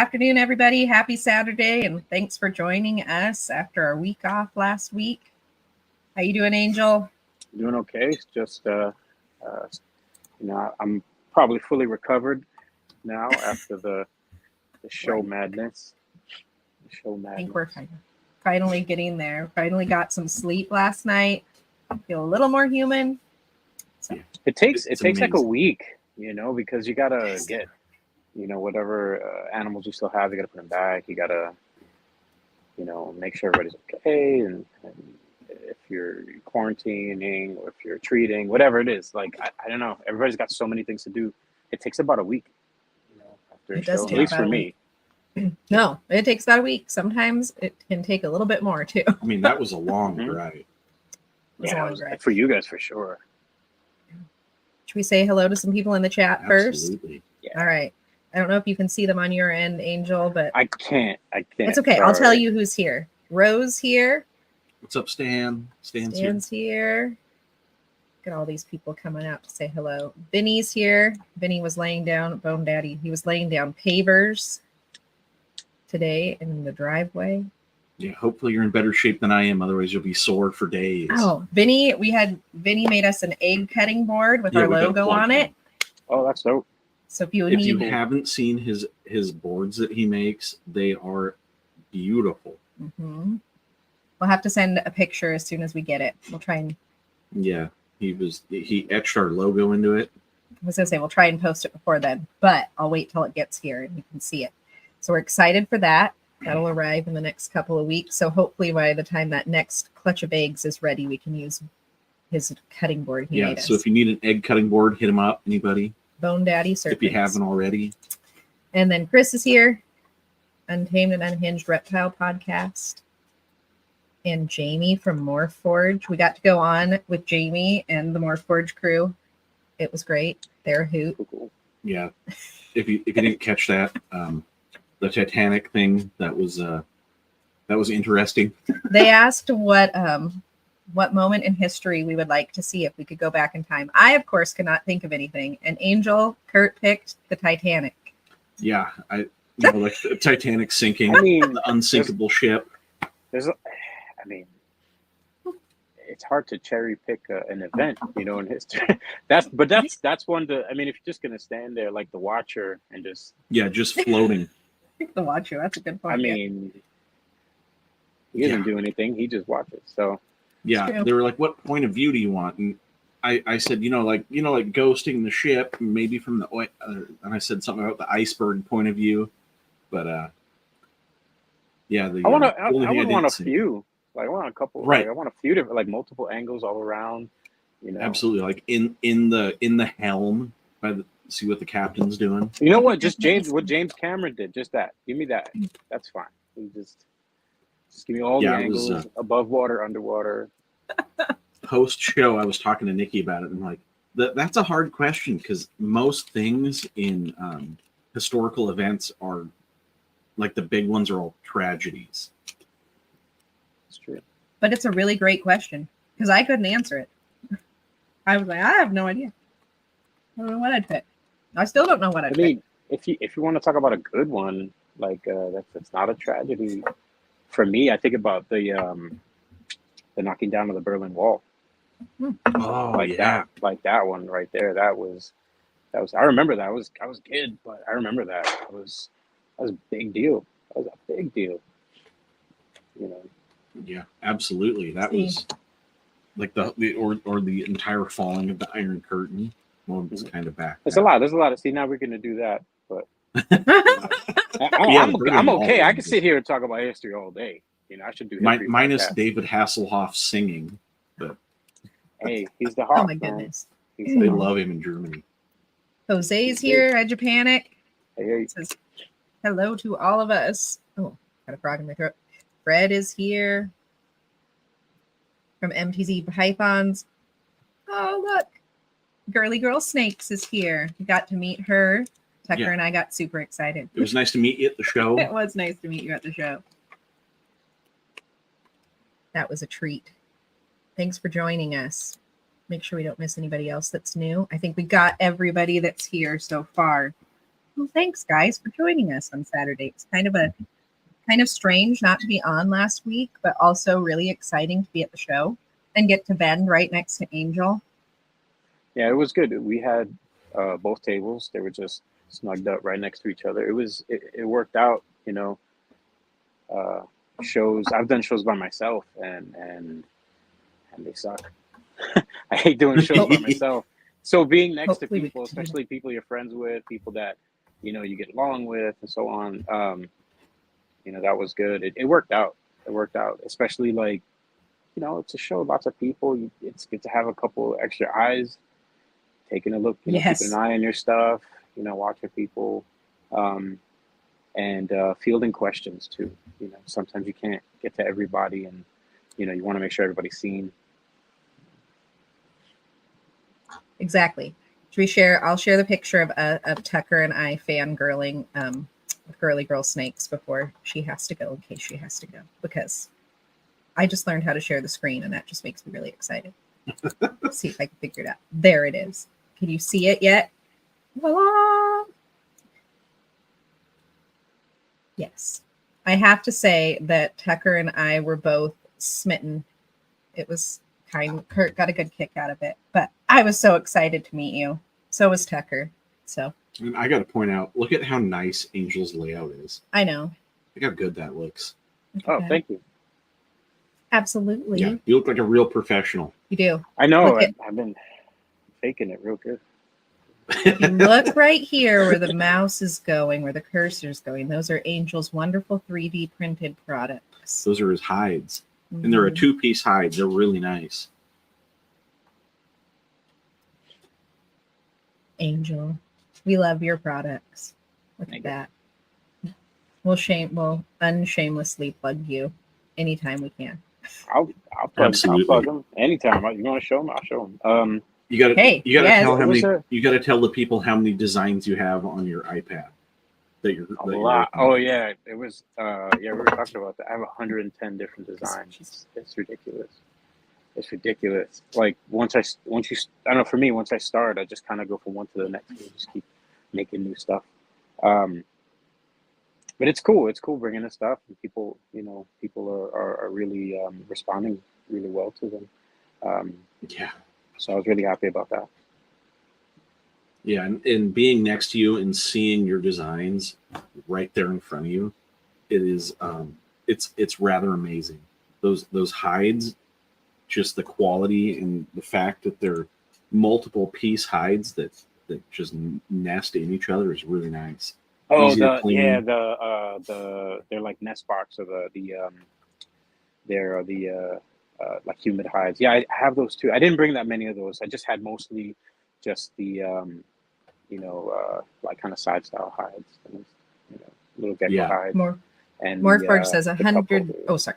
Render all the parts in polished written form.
afternoon, everybody. Happy Saturday, and thanks for joining us after our week off last week. How you doing, Angel? Doing okay. It's just, I'm probably fully recovered now after the show madness. I think we're finally getting there. Finally got some sleep last night. Feel a little more human. So. It takes like a week, because you gotta get, whatever animals you still have, you gotta put them back. You gotta, make sure everybody's okay, and if you're quarantining or if you're treating, whatever it is, like I don't know. Everybody's got so many things to do. It takes about a week, after a show, at least for me. No, it takes about a week. Sometimes it can take a little bit more too. I mean, that was a long drive. For you guys for sure. Should we say hello to some people in the chat first? Absolutely. Yeah. All right. I don't know if you can see them on your end, Angel, but I can't. It's okay. Sorry. I'll tell you who's here. Rose here. What's up, Stan? Stan's here. Look at all these people coming out to say hello. Vinny's here. Vinny was laying down, Bone Daddy. He was laying down pavers today in the driveway. Yeah, hopefully you're in better shape than I am. Otherwise, you'll be sore for days. Oh, Vinny made us an egg cutting board with our logo on it. Oh, that's dope. So if you haven't seen his boards that he makes, they are beautiful. Mm-hmm. We'll have to send a picture as soon as we get it. We'll try and. Yeah, he etched our logo into it. I was gonna say we'll try and post it before then, but I'll wait till it gets here and you can see it. So we're excited for that. That'll arrive in the next couple of weeks. So hopefully by the time that next clutch of eggs is ready, we can use his cutting board. So if you need an egg cutting board, hit him up. Anybody? Bone Daddy Serpents. If you haven't already. And then Chris is here. Untamed and Unhinged Reptile Podcast. And Jamie from Morphforge. We got to go on with Jamie and the Morphforge crew. It was great. They're a hoot. Yeah. If you didn't catch that, the Titanic thing, that was interesting. They asked what moment in history we would like to see if we could go back in time. I, of course, cannot think of anything. And Angel, Kurt picked the Titanic. Yeah, like the Titanic sinking, the unsinkable ship. It's hard to cherry pick an event, in history. That's one to. I mean, if you're just gonna stand there like the Watcher and just floating. The Watcher, that's a good point. I mean, he doesn't do anything; he just watches. So yeah, they were like, "What point of view do you want?" And I said, like ghosting the ship, maybe from the oil. And I said something about the iceberg point of view, but I want a few. Like, I want a couple. Right. Like, I want a few different, like multiple angles all around. Absolutely. Like in the helm, see what the captain's doing. You know what? Just what James Cameron did. Just that. Give me that. That's fine. Just give me all the angles, above water, underwater. Post show, I was talking to Nikki about it, and like that's a hard question because most things in historical events are like the big ones are all tragedies. It's true, but it's a really great question because I couldn't answer it. I was like, I have no idea. I don't know what I'd pick. I still don't know what I'd pick. If you want to talk about a good one, like that's not a tragedy. For me, I think about the knocking down of the Berlin Wall. Oh, that one right there. That was. I remember that. I was a kid, but I remember that. That was a big deal. That was a big deal. Yeah, absolutely. That was like the entire falling of the Iron Curtain. Well, it's kind of back. There's a lot. See, now we're going to do that, but I'm okay. I can sit here and talk about history all day. I should do history minus David Hasselhoff singing, but hey, he's the heart. Oh my goodness, they love him in Germany. Jose's here at Japanic. Hey. Says hello to all of us. Oh, got a frog in my throat. Fred is here from MTZ Pythons. Oh, look. Girly Girl Snakes is here. We got to meet her. Tucker and I got super excited. It was nice to meet you at the show. It was nice to meet you at the show. That was a treat. Thanks for joining us. Make sure we don't miss anybody else that's new. I think we got everybody that's here so far. Well, thanks guys for joining us on Saturday. It's kind of strange not to be on last week, but also really exciting to be at the show and get to bend right next to Angel. Yeah, it was good. We had both tables. They were just snugged up right next to each other. It worked out, you know. Shows I've done shows by myself and they suck. I hate doing shows by myself. So being next to Hopefully we people, get to do especially people you're friends with, people that you know you get along with, and so on, you know, that was good. It worked out. It worked out, especially like, you know, it's a show, lots of people. It's good to have a couple extra eyes taking a look, you know, Yes. keeping an eye on your stuff, you know, watching people, and fielding questions too. You know, sometimes you can't get to everybody, and you know, you want to make sure everybody's seen. Exactly. Should we share? I'll share the picture of Tucker and I fangirling with Girly Girl Snakes before she has to go, in case she has to go, because I just learned how to share the screen and that just makes me really excited. Let's see if I can figure it out. There it is. Can you see it yet? Voila! Yes. I have to say that Tucker and I were both smitten. It was Kurt got a good kick out of it, but I was so excited to meet you. So was Tucker. So And I got to point out, look at how nice Angel's layout is. I know. Look how good that looks. Oh, Okay. thank you. Absolutely. Yeah, you look like a real professional. You do. I know. Look at- I've been faking it real good. You look right here where the mouse is going, where the cursor is going. Those are Angel's wonderful 3D printed products. Those are his hides. And they're a Mhm. 2-piece hide. They're really nice. Angel, we love your products. Look Thank at that. We'll unshamelessly plug you anytime we can. I'll Absolutely. plug them anytime. You want to show them? I'll show them. You got to Hey, yes. tell how What was many. that? You got to tell the people how many designs you have on your iPad. That you're. A that you're lot. working on. Oh yeah, it was. Yeah, we were talking about that. I have 110 different designs. It's ridiculous. It's ridiculous. Like once I don't know. For me, once I start, I just kind of go from one to the next. And just keep making new stuff. But it's cool. It's cool bringing this stuff, and people, you know, people are really responding really well to them. Yeah. So I was really happy about that. Yeah, and being next to you and seeing your designs right there in front of you, it is it's rather amazing. Those hides, just the quality and the fact that they're multiple piece hides that just nest in each other is really nice. Oh, Easy to clean. they're like nest box, or they're like humid hides. Yeah, I have those too. I didn't bring that many of those. I just had mostly just the like kind of side style hides, and, you know, little gecko Yeah. hides. And Morphbird says the cup 100. holders. Oh, sorry.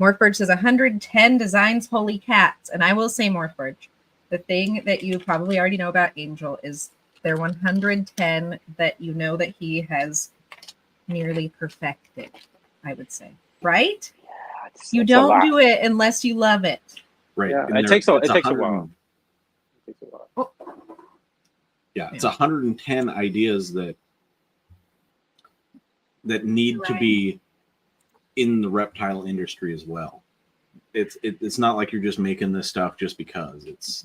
Morphbird says 110 designs. Holy cats! And I will say, Morphbird, the thing that you probably already know about Angel is there 110 that you know that he has nearly perfected. I would say, right? Yeah, it's You a don't lot. do it unless you love it. Right. Yeah, and it takes a it's while. 100 It takes a while. Yeah, it's 110 ideas that need to be in the reptile industry as well. It's not like you're just making this stuff just because it's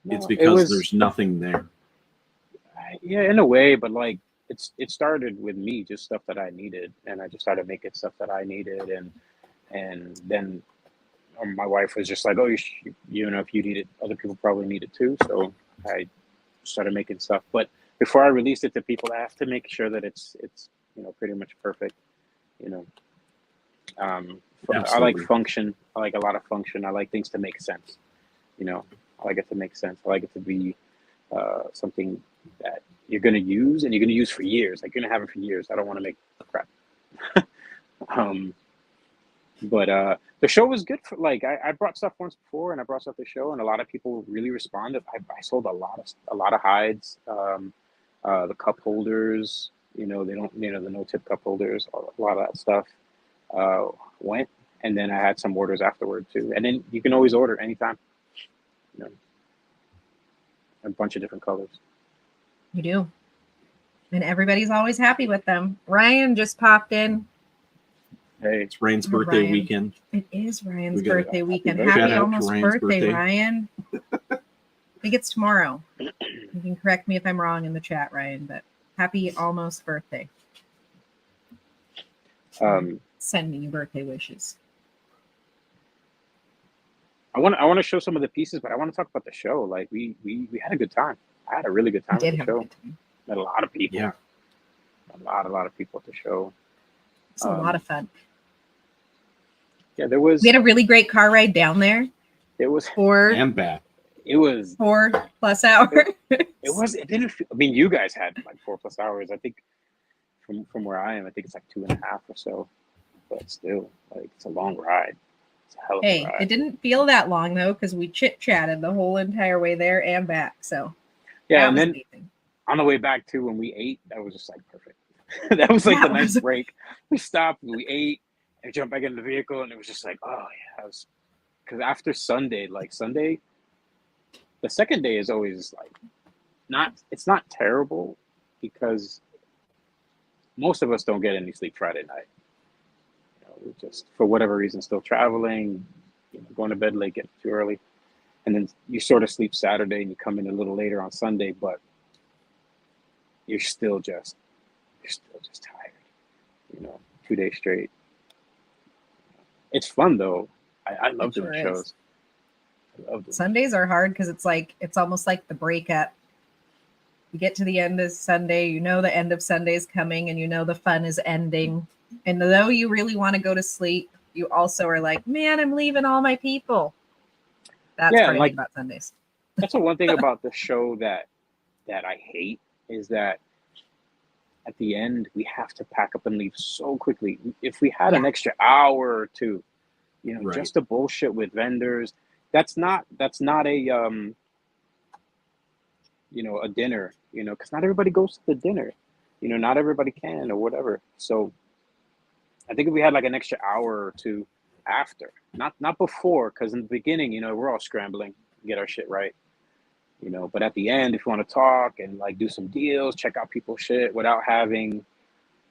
No, it because was- there's nothing there. Yeah, in a way, but like it started with me, just stuff that I needed, and I just started making stuff that I needed, and then my wife was just like, oh, you know, if you need it, other people probably need it too. So I started making stuff. But before I released it to people, I have to make sure that it's you know, pretty much perfect. You know, I like Absolutely. function. I like a lot of function. I like things to make sense. You know, I like it to make sense. I like it to be something that you're going to use, and you're going to use for years. Like, you're going to have it for years. I don't want to make crap. But the show was good. For like, I brought stuff once before, and I brought stuff to the show, and a lot of people really responded. I sold a lot of hides. The cup holders, you know, they don't, you know, the no-tip cup holders, a lot of that stuff went. And then I had some orders afterward too. And then you can always order anytime. You know, a bunch of different colors. You do. And everybody's always happy with them. Ryan just popped in. Hey, It's Ryan's Oh, birthday Ryan. weekend. It is Ryan's We gotta- birthday happy weekend. birthday. Happy Shout out to almost Ryan's birthday, birthday. Ryan. I think it's tomorrow. You can correct me if I'm wrong in the chat, Ryan, but happy almost birthday. Sending you birthday wishes. I want to show some of the pieces, but I want to talk about the show. Like we had a good time. I had a really good I time did at the have a show. good time. Met a lot of people. Yeah. A lot of people at the show. It's a lot of fun. Yeah, there was. We had a really great car ride down there It was. for And back. It was. 4+ hours. It was. It didn't. I mean, you guys had like 4+ hours. I think from where I am, I think it's like 2.5 or so. But still, like it's a long ride. It's a hell of a Hey, ride. it didn't feel that long though, because we chit-chatted the whole entire way there and back. So Yeah, that and was then amazing. on the way back too, when we ate, that was just like perfect. That was like That the nice was- break. We stopped, we ate, and jumped back in the vehicle, and it was just like, oh yeah, because after Sunday, the second day is always like it's not terrible because most of us don't get any sleep Friday night. You know, we're just for whatever reason still traveling, going to bed late, getting too early, and then you sort of sleep Saturday and you come in a little later on Sunday, but you're still just tired, 2 days straight. It's fun though. I love It doing sure is. shows. I love doing Sundays are hard because it's almost like the breakup. You get to the end of Sunday, the end of Sunday is coming, and the fun is ending. And though you really want to go to sleep, you also are like, man, I'm leaving all my people. That's Yeah, what I like- like about Sundays. That's the one thing about the show that I hate is that at the end we have to pack up and leave so quickly. If we had an Yeah. extra hour or two, Right. just to bullshit with vendors, that's not a a dinner, because not everybody goes to the dinner, not everybody can or whatever. So I think if we had like an extra hour or two after, not before, because in the beginning, we're all scrambling to get our shit right. But at the end, if you want to talk and like do some deals, check out people's shit without having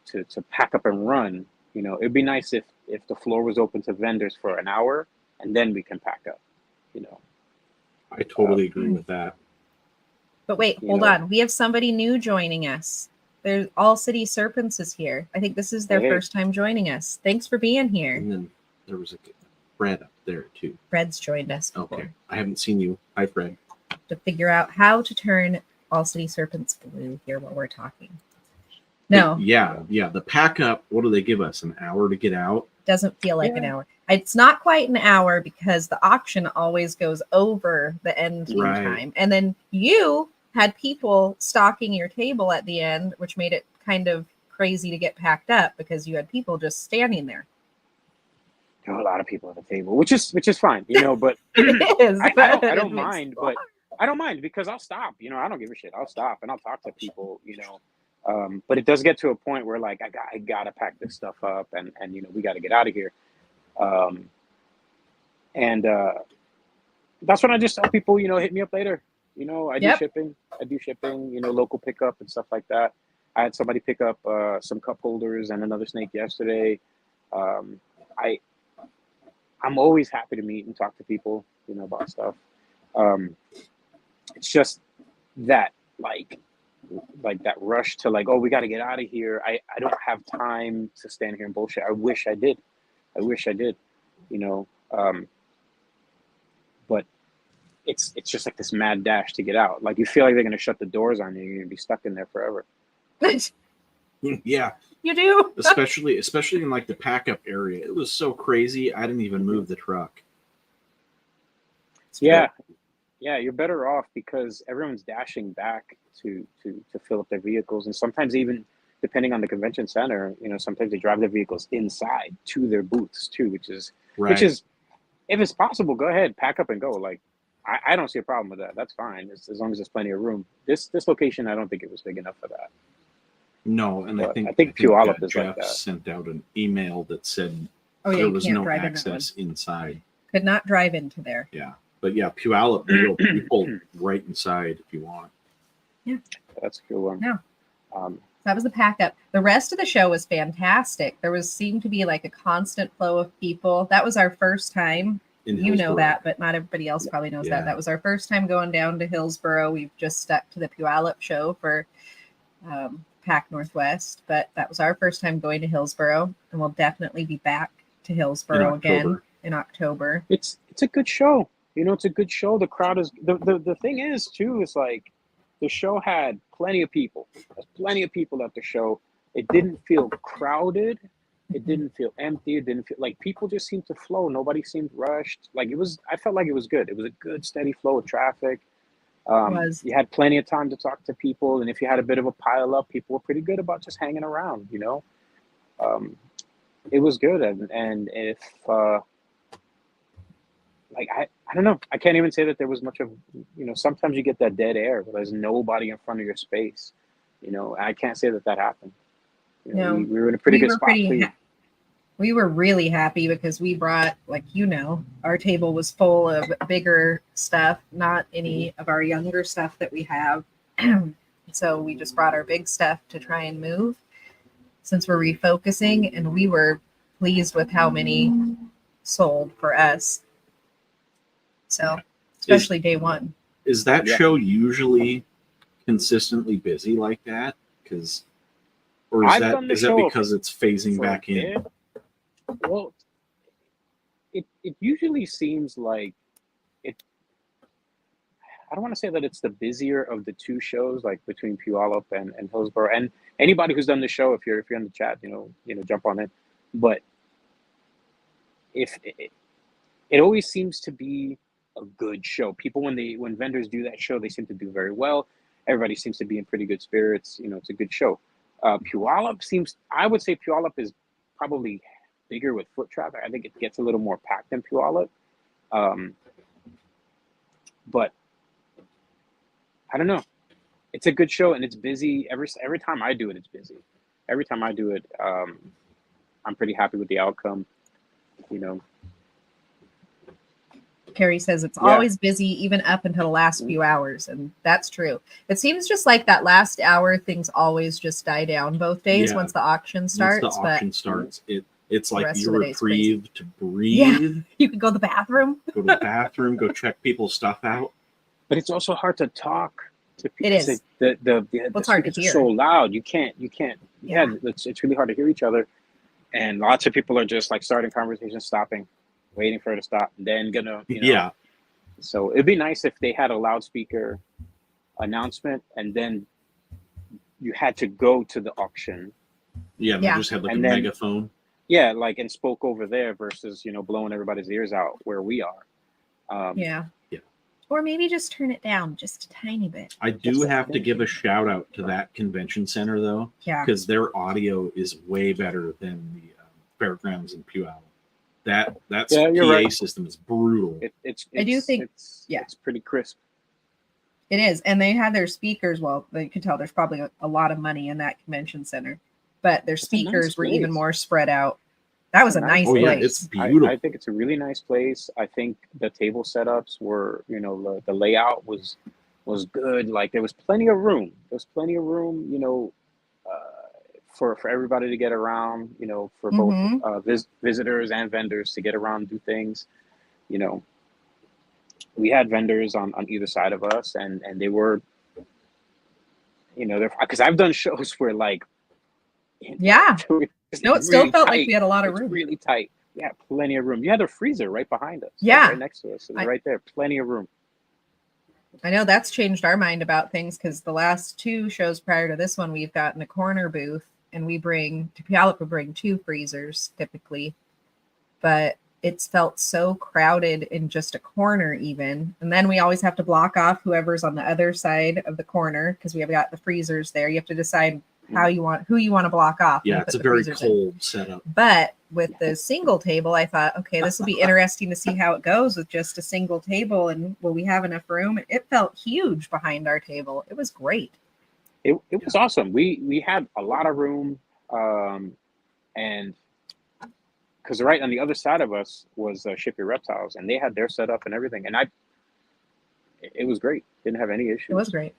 to pack up and run, it'd be nice if the floor was open to vendors for an hour and then we can pack up, I totally agree with that. But wait, hold on. We have somebody new joining us. There's All City Serpents is here. I think this is their Hey. first time joining us. Thanks for being here. And then there was a Fred up there too. Fred's joined us before Okay. I haven't seen you. Hi, Fred. to figure out how to turn All City Serpents blue here while we're talking. No, Yeah. The pack up, what do they give us? An hour to get out? doesn't feel like an Yeah. hour. It's not quite an hour because the auction always goes over the end Right. time. And then you had people stocking your table at the end, which made it kind of crazy to get packed up because you had people just standing there. There are a lot of people at the table, which is fine, but It is. I but don't it makes mind, it but I don't mind because I'll stop. I don't give a shit. I'll stop and I'll talk to people. But it does get to a point where like I gotta pack this stuff up and we got to get out of here. And that's when I just tell people, hit me up later. I Yep. do shipping. Local pickup and stuff like that. I had somebody pick up some cup holders and another snake yesterday. I'm always happy to meet and talk to people, about stuff. It's just that like that rush to like, oh, we got to get out of here. I don't have time to stand here and bullshit. I wish I did. But it's just like this mad dash to get out. Like you feel like they're going to shut the doors on you. You're going to be stuck in there forever. Yeah. You do. Especially in like the pack up area. It was so crazy. I didn't even move the truck. Yeah. Yeah, you're better off because everyone's dashing back to fill up their vehicles, and sometimes even depending on the convention center, sometimes they drive their vehicles inside to their booths too, which is if it's possible, go ahead, pack up and go. Like I don't see a problem with that. That's fine as long as there's plenty of room. This location, I don't think it was big enough for that. No, and But I I think think Puyallup is like Jeff that. sent out an email that said Oh yeah, there you was can't no drive in that one. access inside. Could not drive into there. Yeah. But yeah, Puyallup, you pull right inside if you want. That's a good one. Yeah. That was the pack up. The rest of the show was fantastic. There seemed to be like a constant flow of people. That was our first time. In You know Hillsborough. that, but not everybody else probably knows Yeah. that. That was our first time going down to Hillsborough. We've just stuck to the Puyallup show for Pack Northwest, but that was our first time going to Hillsborough, and we'll definitely be back to Hillsborough again in October. It's a good show. You know, it's a good show. The crowd is the thing is too is like the show had plenty of people. There's plenty of people at the show. It didn't feel crowded. It didn't feel empty. It didn't feel like people just seemed to flow. Nobody seemed rushed. Like it was. I felt like it was good. It was a good steady flow of traffic. You had plenty of time to talk to people, and if you had a bit of a pile up, people were pretty good about just hanging around. You know, it was good, and if like I don't know, I can't even say that there was much of, you know, sometimes you get that dead air where there's nobody in front of your space. You know, I can't say that happened. You know, No, we were in a pretty good spot. We were really happy because we brought, like, you know, our table was full of bigger stuff, not any of our younger stuff that we have. So we just brought our big stuff to try and move since we're refocusing, and we were pleased with how many sold for us. So, especially day one. Is that Yeah. show usually consistently busy like that? Because, or is I've that done the is that show because it's phasing for a back in? bit. Well, it usually seems like it. I don't want to say that it's the busier of the two shows, like between Puyallup and Hillsborough. And anybody who's done the show, if you're in the chat, you know, jump on in. But if it always seems to be a good show. People when vendors do that show, they seem to do very well. Everybody seems to be in pretty good spirits. You know, it's a good show. Puyallup I would say Puyallup is probably bigger with foot traffic. I think it gets a little more packed than Puyallup. But I don't know. It's a good show and it's busy. Every time I do it, it's busy. Every time I do it, I'm pretty happy with the outcome. You know. Carrie says it's Yeah. always busy, even up until the last few hours, and that's true. It seems just like that last hour, things always just die down both days Yeah. once the auction starts. Once the auction starts, it's like rest your of the day's crazy. reprieve to breathe, But you could go to the bathroom. go to the bathroom, go check people's stuff out. But it's also hard to talk to people. It is. The It's hard to speakers are hear. so loud. You can't. Yeah. Yeah, it's really hard to hear each other. And lots of people are just like starting conversations, stopping, waiting for it to stop, and then gonna, you know. Yeah, So it'd be nice if they had a loudspeaker announcement, and then you had to go to the auction. yeah. They Yeah. just had like And a then- megaphone. Yeah, like and spoke over there versus, you know, blowing everybody's ears out where we are. Yeah. Yeah. Or maybe just turn it down just a tiny bit. I do Just have to like- give a shout out to that convention center though, Yeah. because their audio is way better than the fairgrounds in Puyallup. That Yeah, you're PA right. system is brutal. I do think- yeah. it's pretty crisp. It is. And they had their speakers. Well, you could tell there's probably a lot of money in that convention center, but their a nice speakers were even place. more spread out. That was a nice Oh yeah, place. it's beautiful. I think it's a really nice place. I think the table setups were, you know, the layout was good. Like there was plenty of room. You know, for everybody to get around. You know, for Mhm. both visitors and vendors to get around and do things. You know, we had vendors on either side of us, and they were, you know, because I've done shows where like, Yeah. it's No, it still really felt like tight. we had a lot of It's room. really tight. Yeah, plenty of room. You had a freezer right behind us. Yeah. Right next to us. It was I- right there. Plenty of room. I know that's changed our mind about things because the last two shows prior to this one, we've gotten a corner booth, and we Puyallup would bring 2 freezers typically, but it's felt so crowded in just a corner even. And then we always have to block off whoever's on the other side of the corner because we have got the freezers there. You have to decide who you want to block off. when Yeah, you it's put a the very freezers in. cold setup. But with the single table, I thought, okay, this will be interesting to see how it goes with just a single table, and will we have enough room? It felt huge behind our table. It was great. It was awesome. We had a lot of room, and because right on the other side of us was Ship Your Reptiles, and they had their setup and everything, and it was great. Didn't have any issues. It was great.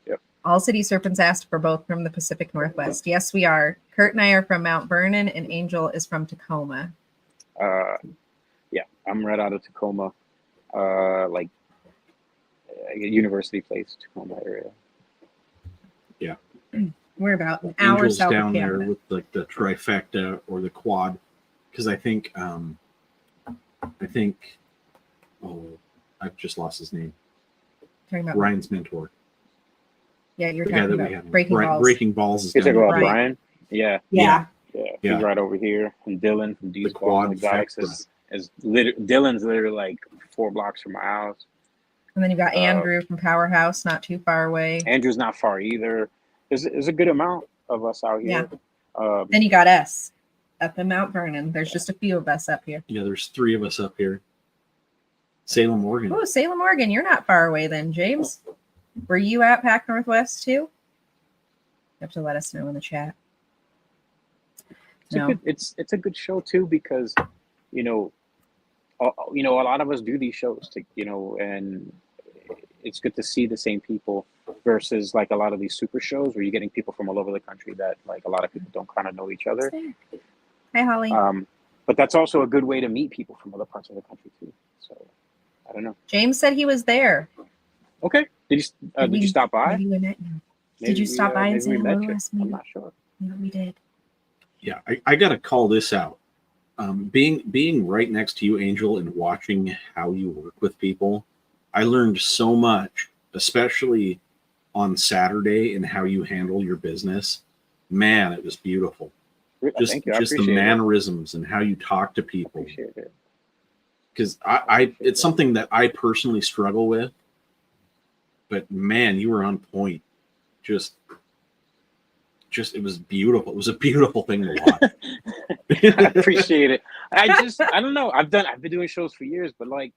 Yep. All City Serpents asked if we're both from the Pacific Northwest. Yes, we are. Kurt and I are from Mount Vernon, and Angel is from Tacoma. Yeah, I'm right out of Tacoma, like University Place, Tacoma area. We're about an hour Angels south down of there Canada. with like the trifecta or the quad, because I think oh, I've just lost his name. Talking about Ryan's mentor, yeah, you're the guy talking that we about had. Breaking Balls. Breaking Balls is You down talking there. about Brian. Brian? Yeah, Yeah. yeah, Yeah. he's right over here. And Dylan from D's Balls quad and Exotics Dylan's literally like 4 blocks from my house. And then you've got Andrew from Powerhouse, not too far away. Andrew's not far either. There's a good amount of us out here. Then you got us up in Mount Vernon. There's just a few of us up here. Yeah, there's 3 of us up here. Salem, Oregon. Oh, Salem, Oregon. You're not far away then, James. Were you at Pac Northwest too? You have to let us know in the chat. It's a good show too, because a lot of us do these shows and it's good to see the same people versus like a lot of these super shows where you're getting people from all over the country that like a lot of people don't kind of know each other. Hi, Holly. But that's also a good way to meet people from other parts of the country too. So I don't know. James said he was there. Okay. Did you stop by? Maybe we met you. Did you stop by and say hello to us? I'm not sure. Yeah, we did. Yeah, I got to call this out. Being right next to you, Angel, and watching how you work with people, I learned so much, especially on Saturday, and how you handle your business. Man, it was beautiful. Thank you. I Just the appreciate mannerisms and how you talk to people. Appreciate it. Because it's something that I personally struggle with. But man, you were on point. Just it was beautiful. It was a beautiful thing to watch. I appreciate it. I don't know. I've been doing shows for years, but like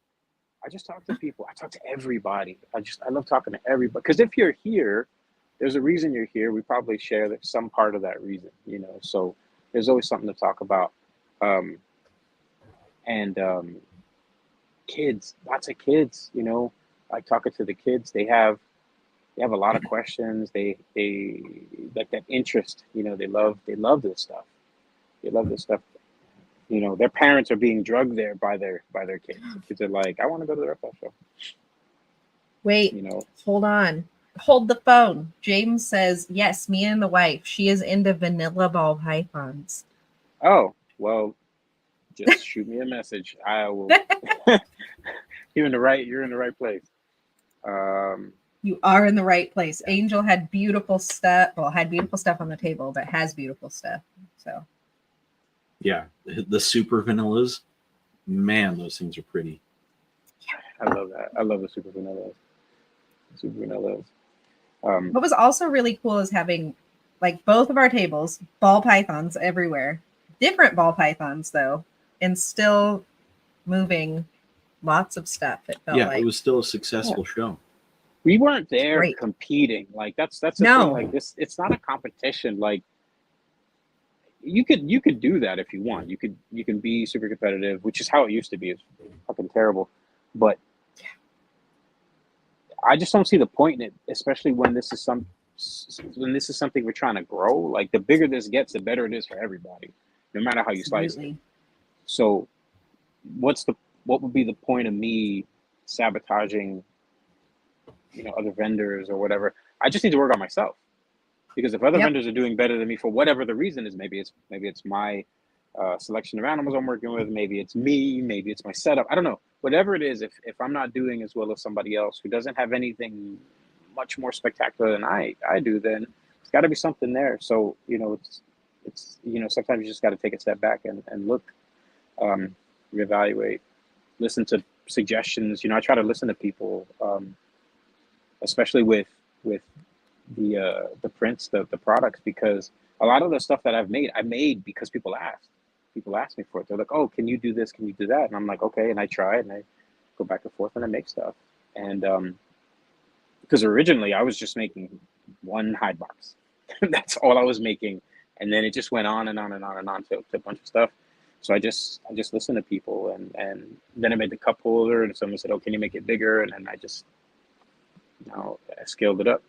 I just talk to people. I talk to everybody. I love talking to everybody. Because if you're here, there's a reason you're here. We probably share some part of that reason, So there's always something to talk about. Kids, lots of kids, like talking to the kids. They have a lot of questions. They like that interest, they love this stuff. They love this stuff. Their parents are being drugged there by their kids. The kids are like, I want to go to the Reptile Show. Wait, hold on. Hold the phone. James says, yes, me and the wife. She is into vanilla ball pythons. Oh, well, just shoot me a message. I will. You're in the right place. You are in the right place. Angel had beautiful stuff. Well, had beautiful stuff on the table, but has beautiful stuff. So. Yeah, the super vanillas, man, those things are pretty. I love that. I love the super vanillas. What was also really cool is having like both of our tables, ball pythons everywhere, different ball pythons though, and still moving lots of stuff. It felt like it was still a successful show. We weren't there competing. Like that's the thing. Like this, it's not a competition. Like you could do that if you want. You can be super competitive, which is how it used to be. It's fucking terrible, but I just don't see the point in it, especially when this is something we're trying to grow. Like the bigger this gets, the better it is for everybody, no matter how you slice it. So, what would be the point of me sabotaging, other vendors or whatever? I just need to work on myself, because if other vendors are doing better than me for whatever the reason is, maybe it's my selection of animals I'm working with, maybe it's me, maybe it's my setup. I don't know. Whatever it is, if I'm not doing as well as somebody else who doesn't have anything much more spectacular than I do, then it's got to be something there. So it's sometimes you just got to take a step back and look, reevaluate, listen to suggestions. I try to listen to people, especially with the prints, the products, because a lot of the stuff that I made because people asked. People ask me for it. They're like, "Oh, can you do this? Can you do that?" And I'm like, "Okay." And I try, and I go back and forth, and I make stuff. And because originally I was just making one hide box, that's all I was making, and then it just went on and on and on and on to a bunch of stuff. So I just listened to people, and then I made the cup holder, and someone said, "Oh, can you make it bigger?" And then I just I scaled it up.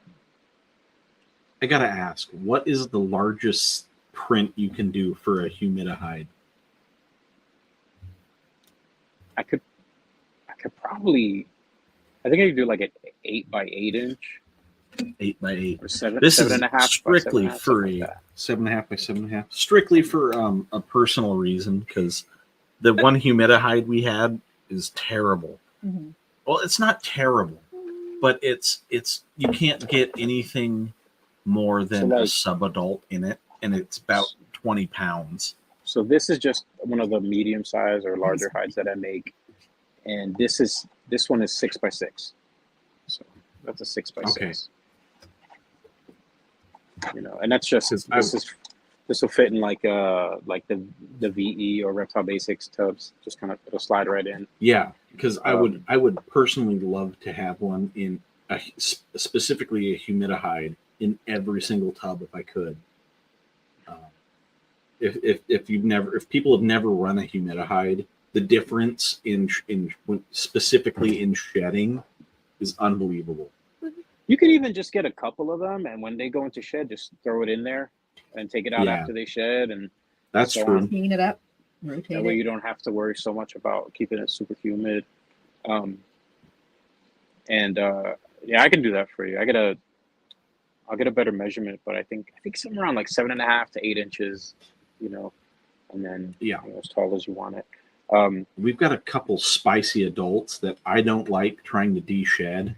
I gotta ask, what is the largest print you can do for a humidihide? I could probably, I think I could do like an 8 by 8 inch 8 by 8. or seven This seven is and a half by strictly 7.5, for something a like that. 7.5 by 7.5. Strictly for a personal reason, because the one humidihide we had is terrible. Mm-hmm. Well, it's not terrible, but it's you can't get anything more than So, a like, sub-adult in it, and it's about 20 pounds. So this is just one of the medium size or larger hides that I make, and this one is 6 by 6. So that's a 6 by 6. You know, and that's just this will fit in like the VE or Reptile Basics tubs. Just kind of it'll slide right in. Yeah, because I would personally love to have one in specifically a humidihide in every single tub if I could. If people have never run a humidihide, the difference in specifically in shedding is unbelievable. You could even just get a couple of them, and when they go into shed, just throw it in there and take it out Yeah. after they shed, and That's so true. on. Clean it up, rotate That way it. you don't have to worry so much about keeping it super humid. Yeah, I can do that for you. I'll get a better measurement, but I think somewhere around like 7.5 to 8 inches, you know, and then Yeah. you know, as tall as you want it. We've got a couple spicy adults that I don't like trying to de-shed,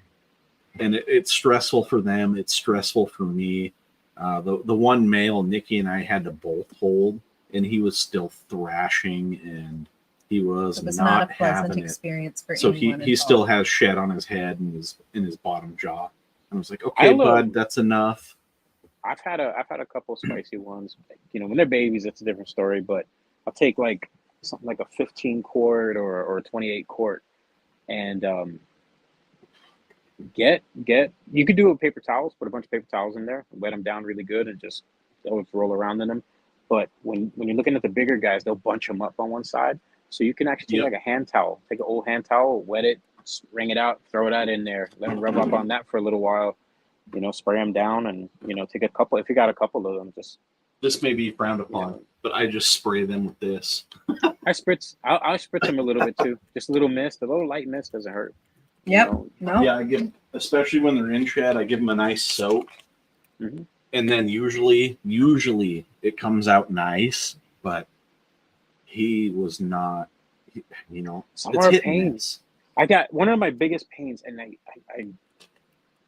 and it's stressful for them. It's stressful for me. The one male Nikki and I had to both hold, and he was still thrashing, and he was, It was not not a pleasant having it. experience for So anyone he still involved. has shed on his head and his bottom jaw. I was like, okay, bud, that's enough. I've had a couple spicy ones. You know, when they're babies, it's a different story. But I'll take like something like a 15 quart or a 28 quart, and get you could do it with paper towels. Put a bunch of paper towels in there, wet them down really good, and just always roll around in them. But when you're looking at the bigger guys, they'll bunch them up on one side. So you can actually take like a hand towel, take an old hand towel, wet it, wring it out, throw that in there, let them rub up on that for a little while. You know, spray them down, and you know, take a couple. If you got a couple of them, just this may be frowned upon, but I just spray them with this. I spritz them a little bit too, just a little mist, a little light mist doesn't hurt. Yep. You know? No. Yeah, I give, especially when they're in shed, I give them a nice soak, and then usually it comes out nice. But he was not, you know, Some it's are hit and pains. miss. I got one of my biggest pains, and I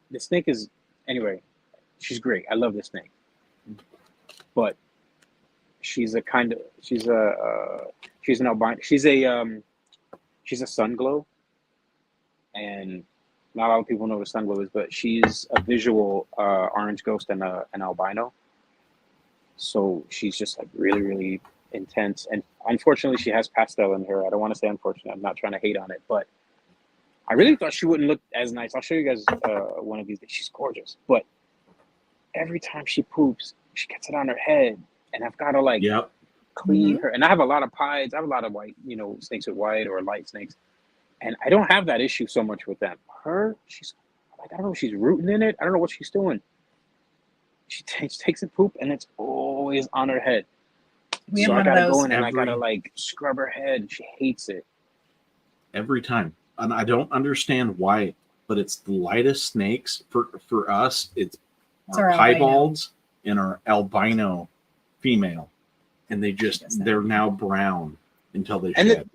the snake is anyway. She's great. I love this snake, but she's an albino. She's a sun glow, and not a lot of people know what a sun glow is, but she's a visual orange ghost and an albino. So she's just like really, really intense, and unfortunately, she has pastel in her. I don't want to say unfortunate. I'm not trying to hate on it, but I really thought she wouldn't look as nice. I'll show you guys one of these days. She's gorgeous, but every time she poops, she gets it on her head, and I've got to like clean her. And I have a lot of pieds. I have a lot of white, you know, snakes with white or light snakes, and I don't have that issue so much with them. Her, she's like, I don't know, she's rooting in it. I don't know what she's doing. She takes a poop, and it's always on her head. So I gotta go in and I gotta like scrub her head. She hates it every time. And I don't understand why, but it's the lightest snakes for us. It's our piebalds and our albino female, and they're now brown until they shed.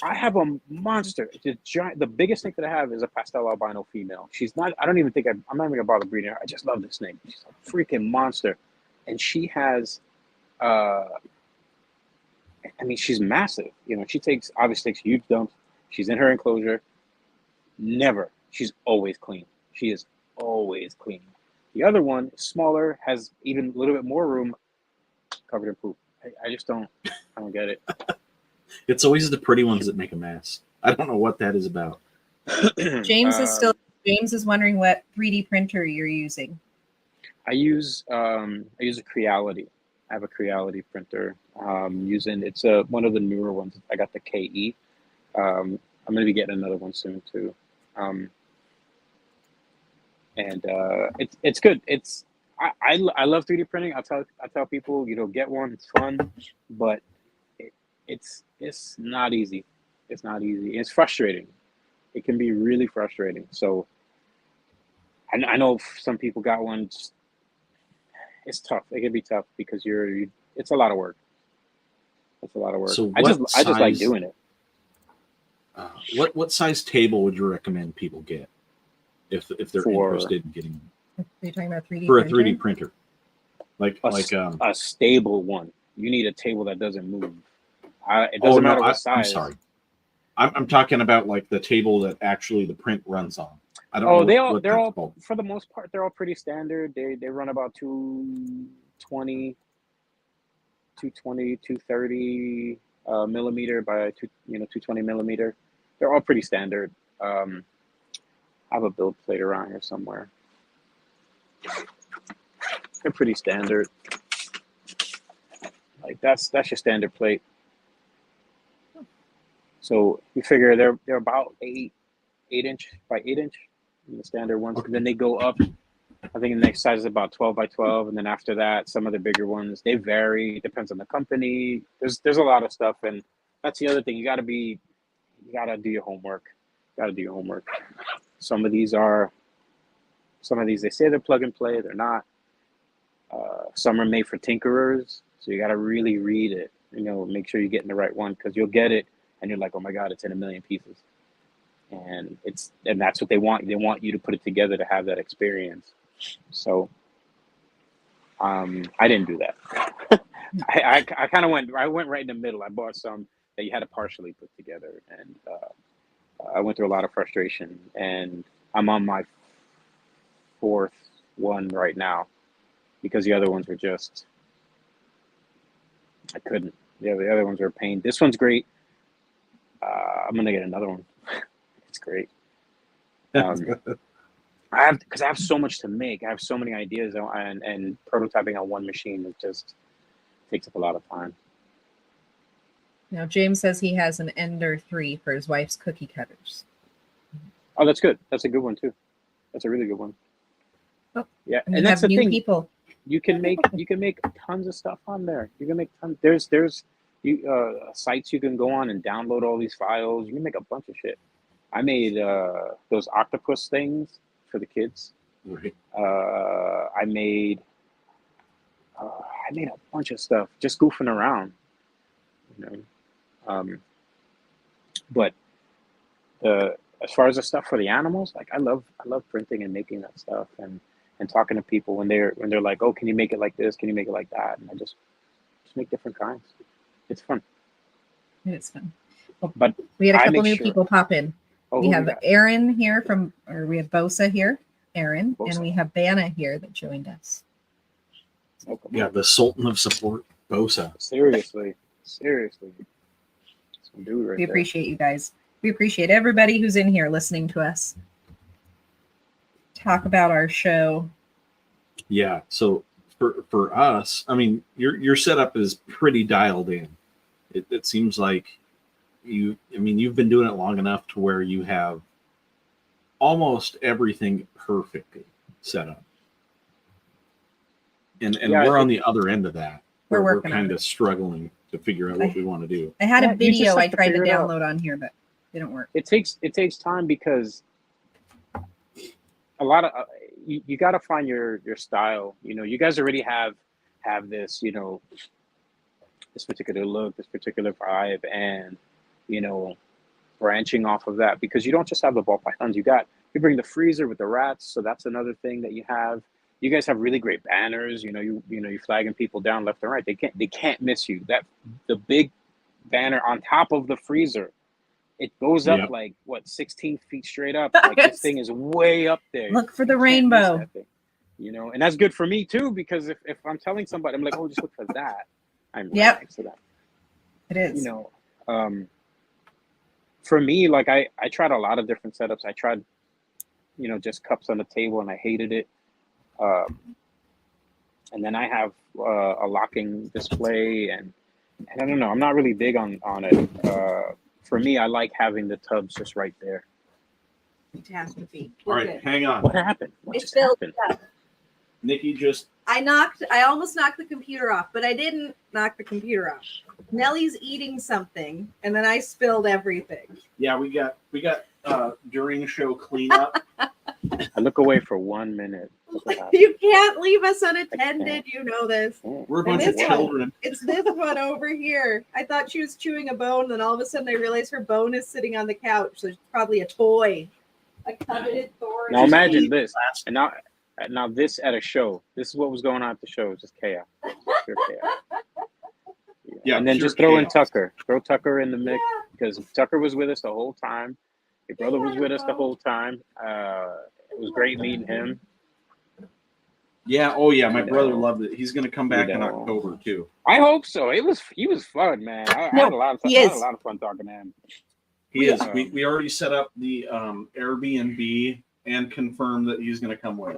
I have a monster. The biggest snake that I have is a pastel albino female. She's not. I don't even think I'm not even gonna bother breeding her. I just love this snake. She's a freaking monster, and she has. I mean, she's massive. You know, she obviously takes huge dumps. She's in her enclosure. Never. She's always clean. She is always clean. The other one is smaller, has even a little bit more room, covered in poop. I just don't. I don't get it. It's always the pretty ones that make a mess. I don't know what that is about. James is wondering what 3D printer you're using. I use a Creality. I have a Creality printer. It's one of the newer ones. I got the KE. I'm gonna be getting another one soon too. It's good. I love 3D printing. I tell people, get one. It's fun, but it's not easy. It's not easy. It's frustrating. It can be really frustrating. So I know some people got one. It's tough. It can be tough because it's a lot of work. It's a lot of work. So I just like doing it. What size table would you recommend people get if they're interested in getting Are you talking about 3D for a printer? 3D printer? A stable one. You need a table that doesn't move. It doesn't matter what size. I'm sorry. I'm talking about like the table that actually the print runs on. I don't know. They're all for the most part, they're all pretty standard. They run about 220, 230 millimeter by 220 millimeter. They're all pretty standard. I have a build plate around here somewhere. They're pretty standard. Like that's your standard plate. So you figure they're about 8 inch by 8 inch, the standard ones. Okay. And then they go up. I think the next size is about 12 by 12, and then after that, some of the bigger ones, they vary. It depends on the company. There's a lot of stuff, and that's the other thing. You gotta do your homework. Some of these they say they're plug and play. They're not. Some are made for tinkerers, so you gotta really read it. Make sure you're getting the right one, because you'll get it and you're like, oh my God, it's in a million pieces. And that's what they want. They want you to put it together to have that experience. So I didn't do that. I kind of went right in the middle. I bought some that you had to partially put together, and I went through a lot of frustration, and I'm on my 4th one right now because the other ones were just, I couldn't. The other ones were a pain. This one's great. I'm gonna get another one. It's great. Because I have so much to make. I have so many ideas, and prototyping on one machine, it just takes up a lot of time. Now, James says he has an Ender 3 for his wife's cookie cutters. Oh, that's good. That's a good one too. That's a really good one. Oh, yeah, and that's the new thing. People. You can make tons of stuff on there. You can make tons. There's sites you can go on and download all these files. You can make a bunch of shit. I made those octopus things for the kids. Right. I made a bunch of stuff just goofing around, but as far as the stuff for the animals, like I love printing and making that stuff and talking to people when they're like, oh, can you make it like this? Can you make it like that? And I just make different kinds. It's fun. It's fun. Well, but we had a couple new people pop in. Oh, we have Aaron here we have Bosa here, Aaron, Bosa. And we have Bana here that joined us. Oh, yeah, the Sultan of Support, Bosa. Seriously. Some dude right We there. appreciate you guys. We appreciate everybody who's in here listening to us talk about our show. Yeah, so for us, I mean, your setup is pretty dialed in. It seems like you've been doing it long enough to where you have almost everything perfectly set up. And Yeah, we're on the other end of that. We're We're working on kind it. of struggling to figure out what we want to do. I had Yeah, a you video just have I to tried to figure it out. download on here, but it didn't work. It takes time because a lot of you got to find your style. You guys already have this, this particular look, this particular vibe, and branching off of that, because you don't just have the ball pythons. You bring the freezer with the rats, so that's another thing that you have. You guys have really great banners. You flagging people down left and right. They can't miss you. That the big banner on top of the freezer, it goes up like 16 feet straight up. Like this thing is way up there. Look for the You can't miss rainbow. that thing, and that's good for me too, because if I'm telling somebody, I'm like, oh, just look for that. I'm right next to that. It is. For me, like I tried a lot of different setups. I tried, just cups on the table, and I hated it. And then I have a locking display, and I don't know. I'm not really big on it. For me, I like having the tubs just right there. Catastrophe. All right, hang on. What happened? What It's just filled happened? up. Nikki just I almost knocked the computer off, but I didn't knock the computer off. Nellie's eating something, and then I spilled everything. Yeah, we got during show cleanup. I look away for 1 minute. Look what happened. You can't leave us unattended. You know this. We're a bunch And of this children. It's this one over here. I thought she was chewing a bone, then all of a sudden I realized her bone is sitting on the couch. So it's probably a toy. A coveted thorn. Now imagine this. And now this at a show. This is what was going on at the show. It's just chaos. Pure chaos. Yeah, and then pure just throw in chaos. Tucker. Throw Tucker in the mix because Tucker was with us the whole time. Your brother was with us the whole time. It was great meeting him. Yeah. Oh yeah. My You brother know. loved it. He's gonna come back You in know. October too. I hope so. He was fun, man. I had a lot of fun. he I had is. a lot of fun talking to him. He is. Yeah. We already set up the Airbnb and confirmed that he's gonna come with.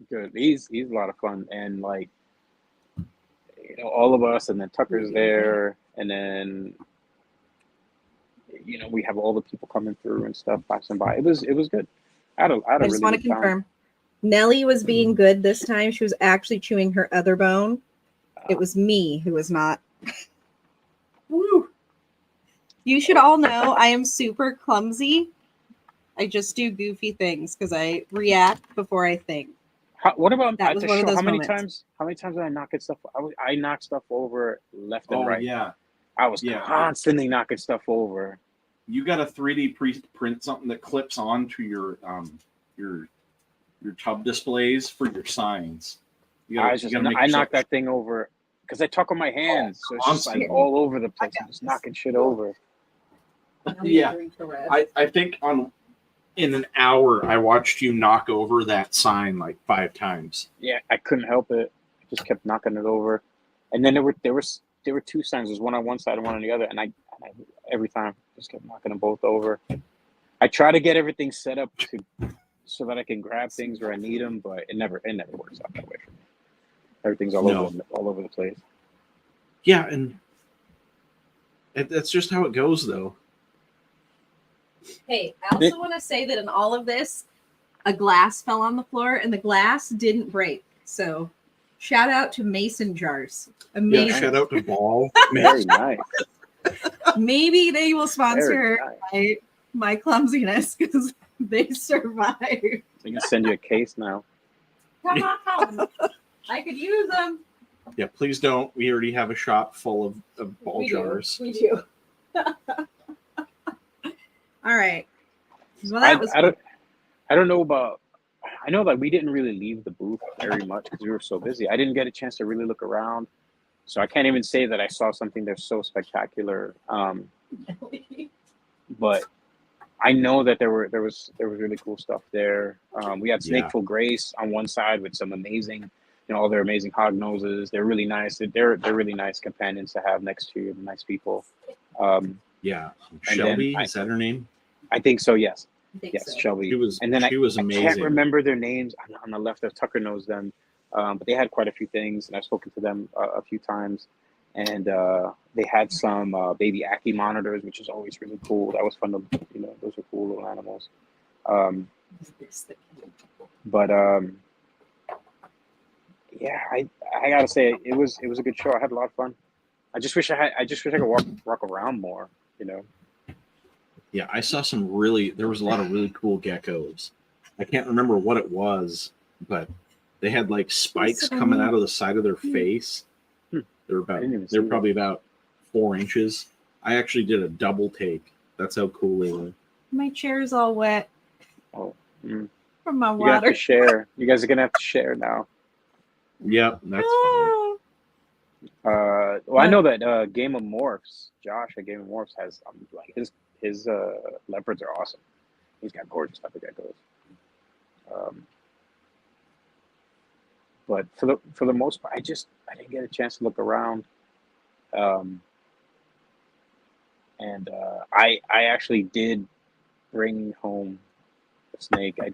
Good. He's a lot of fun, and like, you know, all of us, and then Tucker's there, and then, you know, we have all the people coming through and stuff passing by. It was good. I had a I just really want to good time. confirm. Nellie was being good this time. She was actually chewing her other bone. It was me who was not. Woo. You should all know I am super clumsy. I just do goofy things because I react before I think. What about That at was the one of show? those How many moments. times did I knock stuff? I knocked stuff over left and Oh right. yeah. I was Yeah. constantly knocking stuff over. You got a 3D print something that clips onto your tub displays for your signs. I knocked that thing over because I talk on my hands, so it's just like constantly. all over the place. got I'm just this. knocking shit over. Yeah. I think in an hour I watched you knock over that sign like 5 times. Yeah, I couldn't help it. I just kept knocking it over, and then there were 2 signs. There's one on one side and one on the other, and I every time just kept knocking them both over. I try to get everything set up so that I can grab things where I need them, but it never works out that way for me. Everything's all over the place. Yeah, and that's just how it goes, though. Hey, I also want to say that in all of this, a glass fell on the floor and the glass didn't break. So shout out to mason jars. Amazing. Yeah, shout out to Ball. Very nice. Maybe they will Very sponsor nice. my clumsiness because they survived. I can send you a case now. Come on. I could use them. Yeah, please don't. We already have a shop full of ball jars. We do. All right. Well, that was I don't know about. I know that we didn't really leave the booth very much because we were so busy. I didn't get a chance to really look around, so I can't even say that I saw something that's so spectacular. But I know that there was really cool stuff there. We had Snakeful Grace on one side with some amazing, all their amazing hog noses. They're really nice. They're really nice companions to have next to you. Nice people. Yeah, And Shelby, then is that her name? I think so. Yes. I think Yes, so. Shelby. She was. And then she was amazing. I can't remember their names on the left. Of Tucker knows them, but they had quite a few things, and I've spoken to them a few times. And they had some baby Aki monitors, which is always really cool. That was fun to, those are cool little animals. But yeah, I gotta say it was a good show. I had a lot of fun. I just wish I could walk around more. Yeah, I saw there was a lot of really cool geckos. I can't remember what it was, but they had like spikes coming out of the side of their face. They're probably about 4 inches. I actually did a double take. That's how cool they were. My chair is all wet Oh, from my you have water. to share. You guys are gonna have to share now. Yep, that's fine. Well, I know that Game of Morphs, Josh at Game of Morphs has like his leopards are awesome. He's got gorgeous type of geckos. But for the most part, I didn't get a chance to look around. And I actually did bring home a snake. I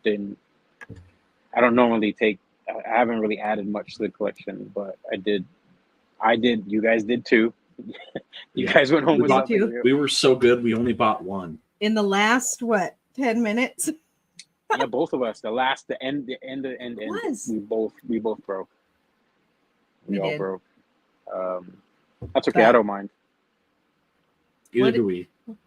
don't normally take. I haven't really added much to the collection, but I did. You guys did too. You guys went home We with bought something. We were so good, we only bought one. In the last 10 minutes? Yeah, both of us. The end. was. We both broke. We all did. broke. That's okay. I But- don't mind. Either What do we. What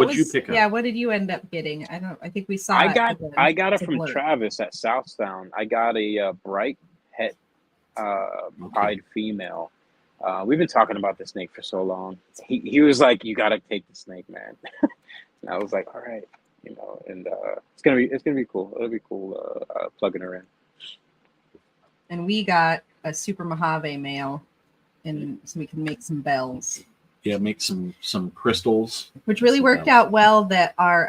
What'd you was, pick up? yeah, what did you end up getting? I think we saw I it. got but then I got it it's a from blur. Travis at Southtown. I got a bright het pied female. We've been talking about the snake for so long. He was like, "You got to take the snake, man." And I was like, "All right," you know. And it's gonna be cool. It'll be cool plugging her in. And we got a super Mojave male, and so we can make some bells, Yeah, make some crystals. which really Some worked bells. out well. That our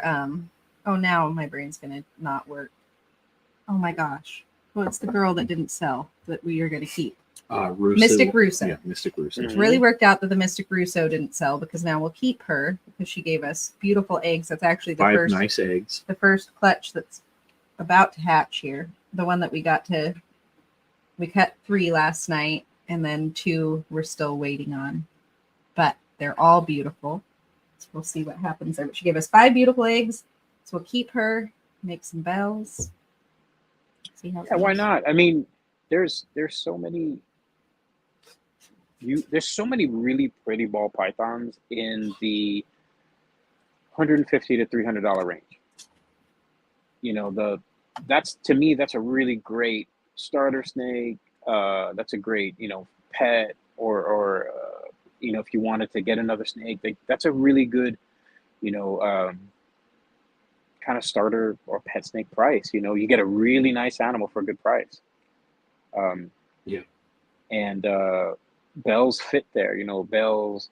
oh, now my brain's gonna not work. Oh my gosh, well, it's the girl that didn't sell that we are gonna keep. Russo. Mystic Russo. Yeah, Mystic Russo. Mhm. It's really worked out that the Mystic Russo didn't sell, because now we'll keep her because she gave us beautiful eggs. That's actually the 5 first nice eggs. the first clutch that's about to hatch here. The one that we cut 3 last night, and then 2 we're still waiting on. But they're all beautiful. So we'll see what happens there. But she gave us 5 beautiful eggs. So we'll keep her, make some bells. See how it Yeah, why goes. not? I mean, there's so many there's so many really pretty ball pythons in the $150 to $300 range. You know, that's to me that's a really great starter snake. That's a great, you know, pet or you know, if you wanted to get another snake, that's a really good, you know, kind of starter or pet snake price. You know, you get a really nice animal for a good price. Yeah. And bells fit there. You know, bells,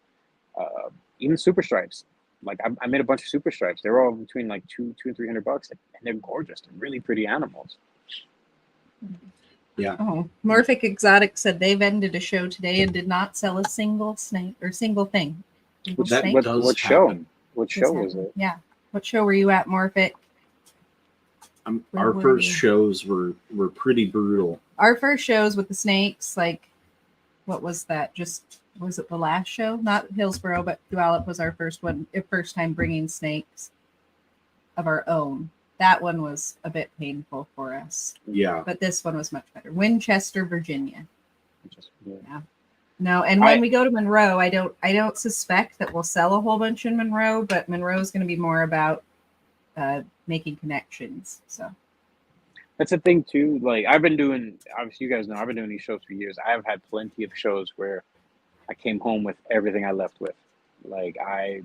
even super stripes. Like I made a bunch of super stripes. They're all between like $200 and $300, and they're gorgeous. They're really pretty animals. Oh, Morphic Exotic said they've ended a show today and did not sell a single snake or single thing. Single That snake? does what show? happen. What This show was happened. it? Yeah. What show were you at, Morphic? Where Our were first you? shows were pretty brutal. Our first shows with the snakes, like, what was that? Just, was it the last show? Not Hillsboro, but Puyallup was our first one, first time bringing snakes of our own. That one was a bit painful for us, Yeah. but this one was much better. Winchester, Virginia. Yeah. No, and when we go to Monroe, I don't suspect that we'll sell a whole bunch in Monroe, but Monroe is going to be more about making connections. So That's the thing too. Like I've been doing, obviously you guys know, I've been doing these shows for years. I have had plenty of shows where I came home with everything I left with. Like I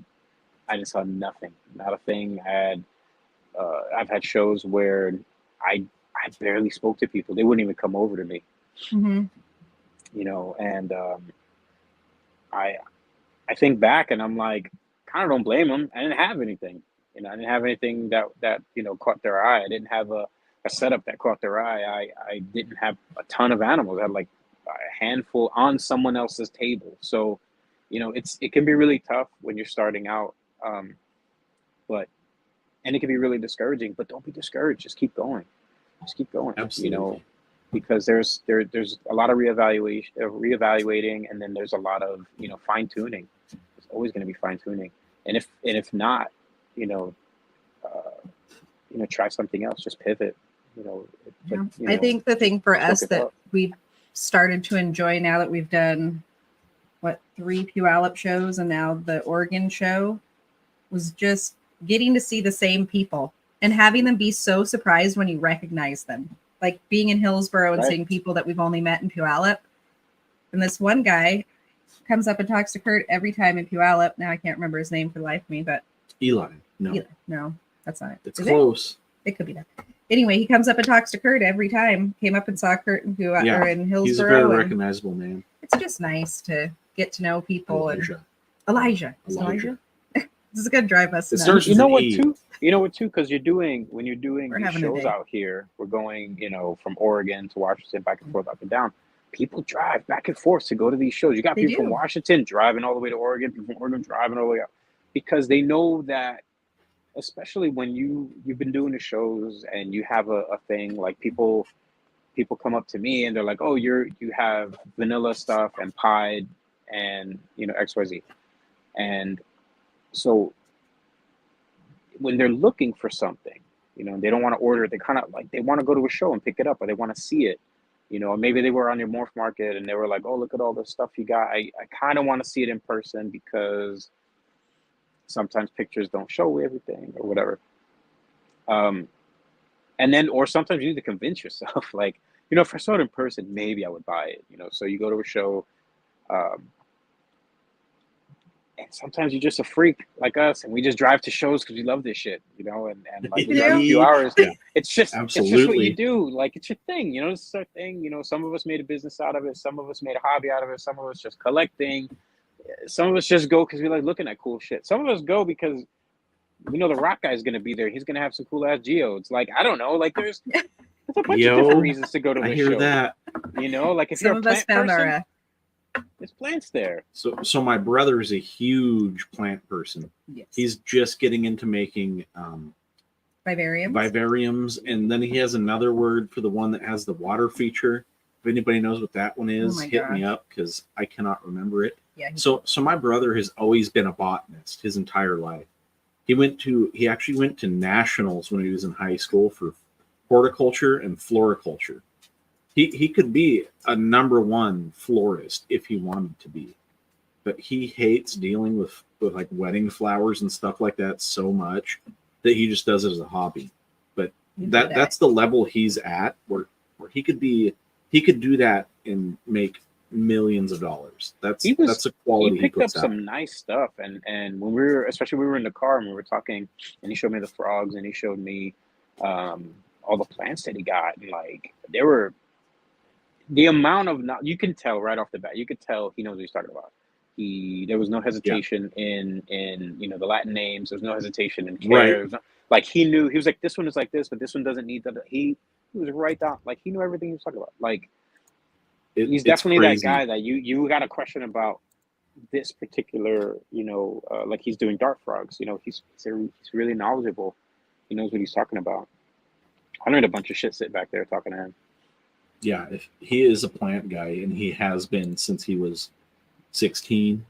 just saw nothing, not a thing. I've had shows where I barely spoke to people. They wouldn't even come over to me, you know. And I think back and I'm like, kind of don't blame them. I didn't have anything, you know. I didn't have anything that you know caught their eye. I didn't have a setup that caught their eye. I didn't have a ton of animals. I had like a handful on someone else's table. So, you know, it can be really tough when you're starting out. And it can be really discouraging, but don't be discouraged. Just keep going. Just keep going. Absolutely. You know, because there's a lot of reevaluating, and then there's a lot of, you know, fine tuning. There's always going to be fine tuning, and if not, you know, try something else. Just pivot. You know, but, you I know, think the thing for us it that up. we've started to enjoy now that we've done 3 Puyallup shows and now the Oregon show was just getting to see the same people and having them be so surprised when you recognize them. Like being in Hillsboro and Right. seeing people that we've only met in Puyallup. And this one guy comes up and talks to Kurt every time in Puyallup. Now I can't remember his name for the life of me, but Eli. No. Eli. No, that's not it. It's Is it? close. It could be that. Anyway, he comes up and talks to Kurt every time. Came up and saw Kurt in Yeah, in Hillsboro. He's a very and recognizable name. it's just nice to get to know people. Elijah. Is Elijah? This is gonna drive us It nuts. starts You with know an what E. too? Because when you're doing We're these having a shows day. out here, we're going, you know, from Oregon to Washington, back and forth, up and down. People drive back and forth to go to these shows. You got They people from do. Washington driving all the way to Oregon, people from Oregon driving all the way up, because they know that, especially when you've been doing the shows and you have a thing, like people come up to me and they're like, oh, you have vanilla stuff and pied and, you know, XYZ. And so when they're looking for something, you know, they don't want to order it, they kind of like, they want to go to a show and pick it up, or they want to see it. You know, maybe they were on your morph market and they were like, oh, look at all the stuff you got. I kind of want to see it in person because sometimes pictures don't show everything or whatever. And then, or sometimes you need to convince yourself, like, you know, if I saw it in person, maybe I would buy it, you know. So you go to a show, um, and sometimes you're just a freak like us, and we just drive to shows because we love this shit, you know, and like we drive a few hours. Yeah, It's just what you absolutely. do. Like it's your thing, you know. It's our thing, you know. Some of us made a business out of it. Some of us made a hobby out of it. Some of us just collecting. Some of us just go because we like looking at cool shit. Some of us go because we know the rock guy is going to be there. He's going to have some cool ass geodes. Like I don't know. Like there's a bunch of different reasons to go to I the hear show. that. You know, like if Some you're a of us plant found person, our there's plants there. So my brother is a huge plant person. yes. He's just getting into making vivariums. vivariums, and then he has another word for the one that has the water feature. If anybody knows what that one is, my hit me gosh. up because I cannot remember it. Yeah. So my brother has always been a botanist his entire life. He actually went to nationals when he was in high school for horticulture and floriculture. He could be a #1 florist if he wanted to be, but he hates dealing with like wedding flowers and stuff like that so much that he just does it as a hobby. But that's the level he's at where he could do that and make millions of dollars. That's a quality he picked he up puts out. some nice stuff, and when we were, especially we were in the car and we were talking, and he showed me the frogs and he showed me all the plants that he got, and like there were the amount of you can tell right off the bat, you could tell he knows what he's talking about. There was no hesitation in you know the Latin names. There was no hesitation in care. Right. Like he knew, he was like, this one is like this, but this one doesn't need that. He was right down, like he knew everything he was talking about. Like he's definitely that guy that you got a question about this particular, you know, like he's doing dart frogs. You know, he's really knowledgeable. He knows what he's talking about. I learned a bunch of shit sitting back there talking to him. Yeah, if he is a plant guy, and he has been since he was 16.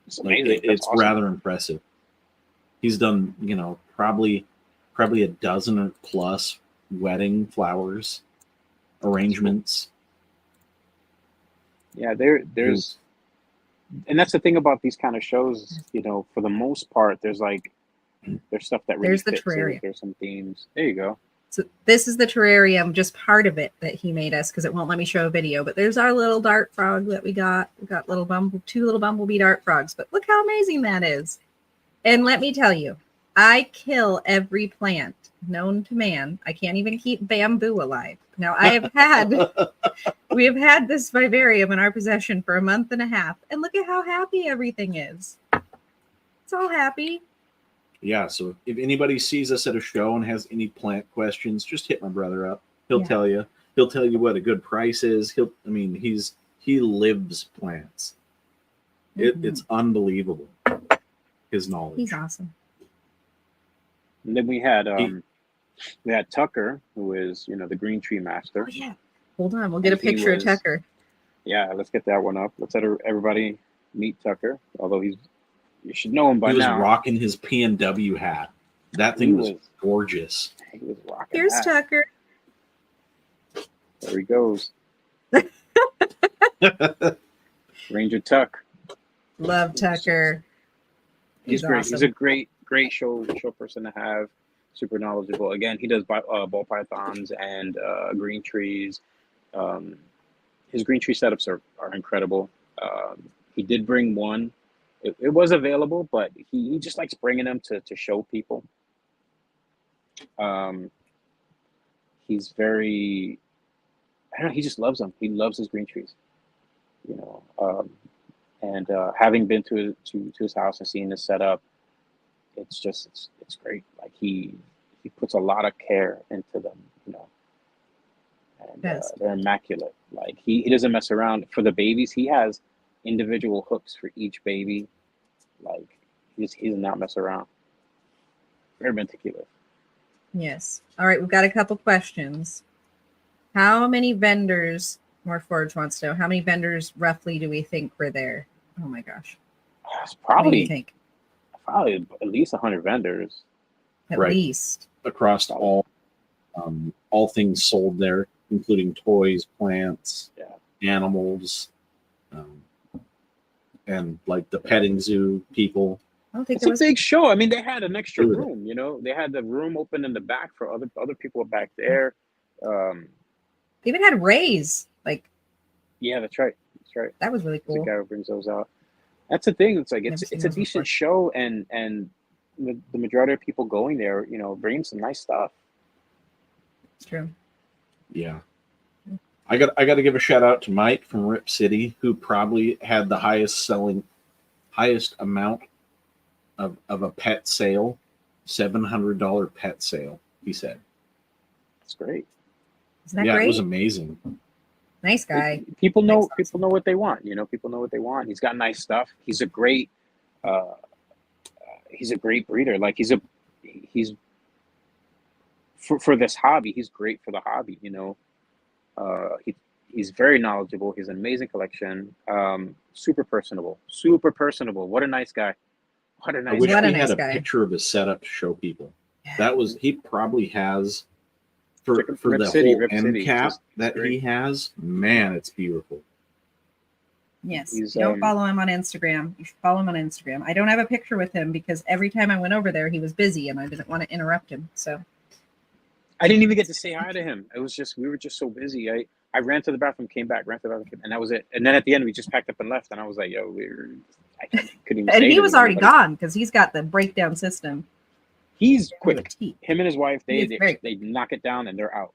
It's Like, amazing. it's awesome. rather impressive. He's done, you know, probably a dozen or plus wedding flowers arrangements. Yeah, there's, and that's the thing about these kind of shows. You know, for the most part, there's stuff that really There's the fits. terrarium. There's some themes. There you go. So this is the terrarium, just part of it that he made us because it won't let me show a video. But there's our little dart frog that we got. We got two little bumblebee dart frogs. But look how amazing that is. And let me tell you, I kill every plant known to man. I can't even keep bamboo alive. Now we have had this vivarium in our possession for a month and a half. And look at how happy everything is. It's all happy. Yeah, so if anybody sees us at a show and has any plant questions, just hit my brother up. He'll tell you. He'll tell you what a good price is. He lives plants. It's unbelievable, his knowledge. He's awesome. And then we had Tucker, who is, you know, the green tree master. Oh yeah. Hold on, we'll get a He picture was- of Tucker. Yeah, let's get that one up. Let's let everybody meet Tucker. Although you should know him by He was now. rocking his PNW hat. That thing was gorgeous. He was rocking Here's that. Tucker. There he goes. Ranger Tuck. Love Tucker. He's great. He's awesome. a great show person to have. Super knowledgeable. Again, he does ball pythons and green trees. His green tree setups are incredible. He did bring one. It was available, but he just likes bringing them to show people. He's very, I don't know, he just loves them. He loves his green trees, you know. And having been to his house and seeing this setup, it's great. Like he puts a lot of care into them, you know. And they're immaculate. Like he doesn't mess around. For the babies, he has individual hooks for each baby. Like he does not mess around. Very meticulous. Yes. All right, we've got a couple questions. How many vendors, more Forge wants to know, how many vendors roughly do we think were there? Oh my gosh. It's What do you probably think? at least 100 vendors. At Right. least. Across all things sold there. including toys, plants, Yeah. animals, and like the petting zoo people. I don't think It's there a was. big show. I mean, they had an extra Really? room. You know, they had the room open in the back for other people back there. They even had Rays. Like Yeah, that's right. That's right. that was really There's a cool. guy who brings those out. That's the thing. It's like Never it's seen a those decent before. show, and the majority of people going there, you know, bringing some nice stuff. It's true. Yeah. I got to give a shout out to Mike from Rip City, who probably had the highest amount of a pet sale, $700 pet sale, he said. It's great. Isn't that Yeah, great? it was amazing. Nice guy. People know Nice. people know what they want. You know, people know what they want. He's got nice stuff. He's a great breeder. Like he's for this hobby, he's great for the hobby. You know, he's very knowledgeable. He's an amazing collection. Super personable. Super personable. What a nice guy. What a I nice wish guy. What a we nice had a guy. picture of his setup to show people. Yeah. That was, he probably has, for Rip the City, whole Rip end City, cap just that he great. has, man, it's beautiful. Yes. He's, You don't follow him on Instagram. You should follow him on Instagram. I don't have a picture with him because every time I went over there, he was busy and I didn't want to interrupt him. So I didn't even get to say hi to him. It was just we were just so busy. I ran to the bathroom, came back, ran to the bathroom, and that was it. And then at the end, we just packed up and left. And I was like, "Yo, I couldn't even." and say he anything was to already anybody. gone because he's got the breakdown system. He's to the quick. T. Him and his wife, He is very they knock it down and they're out.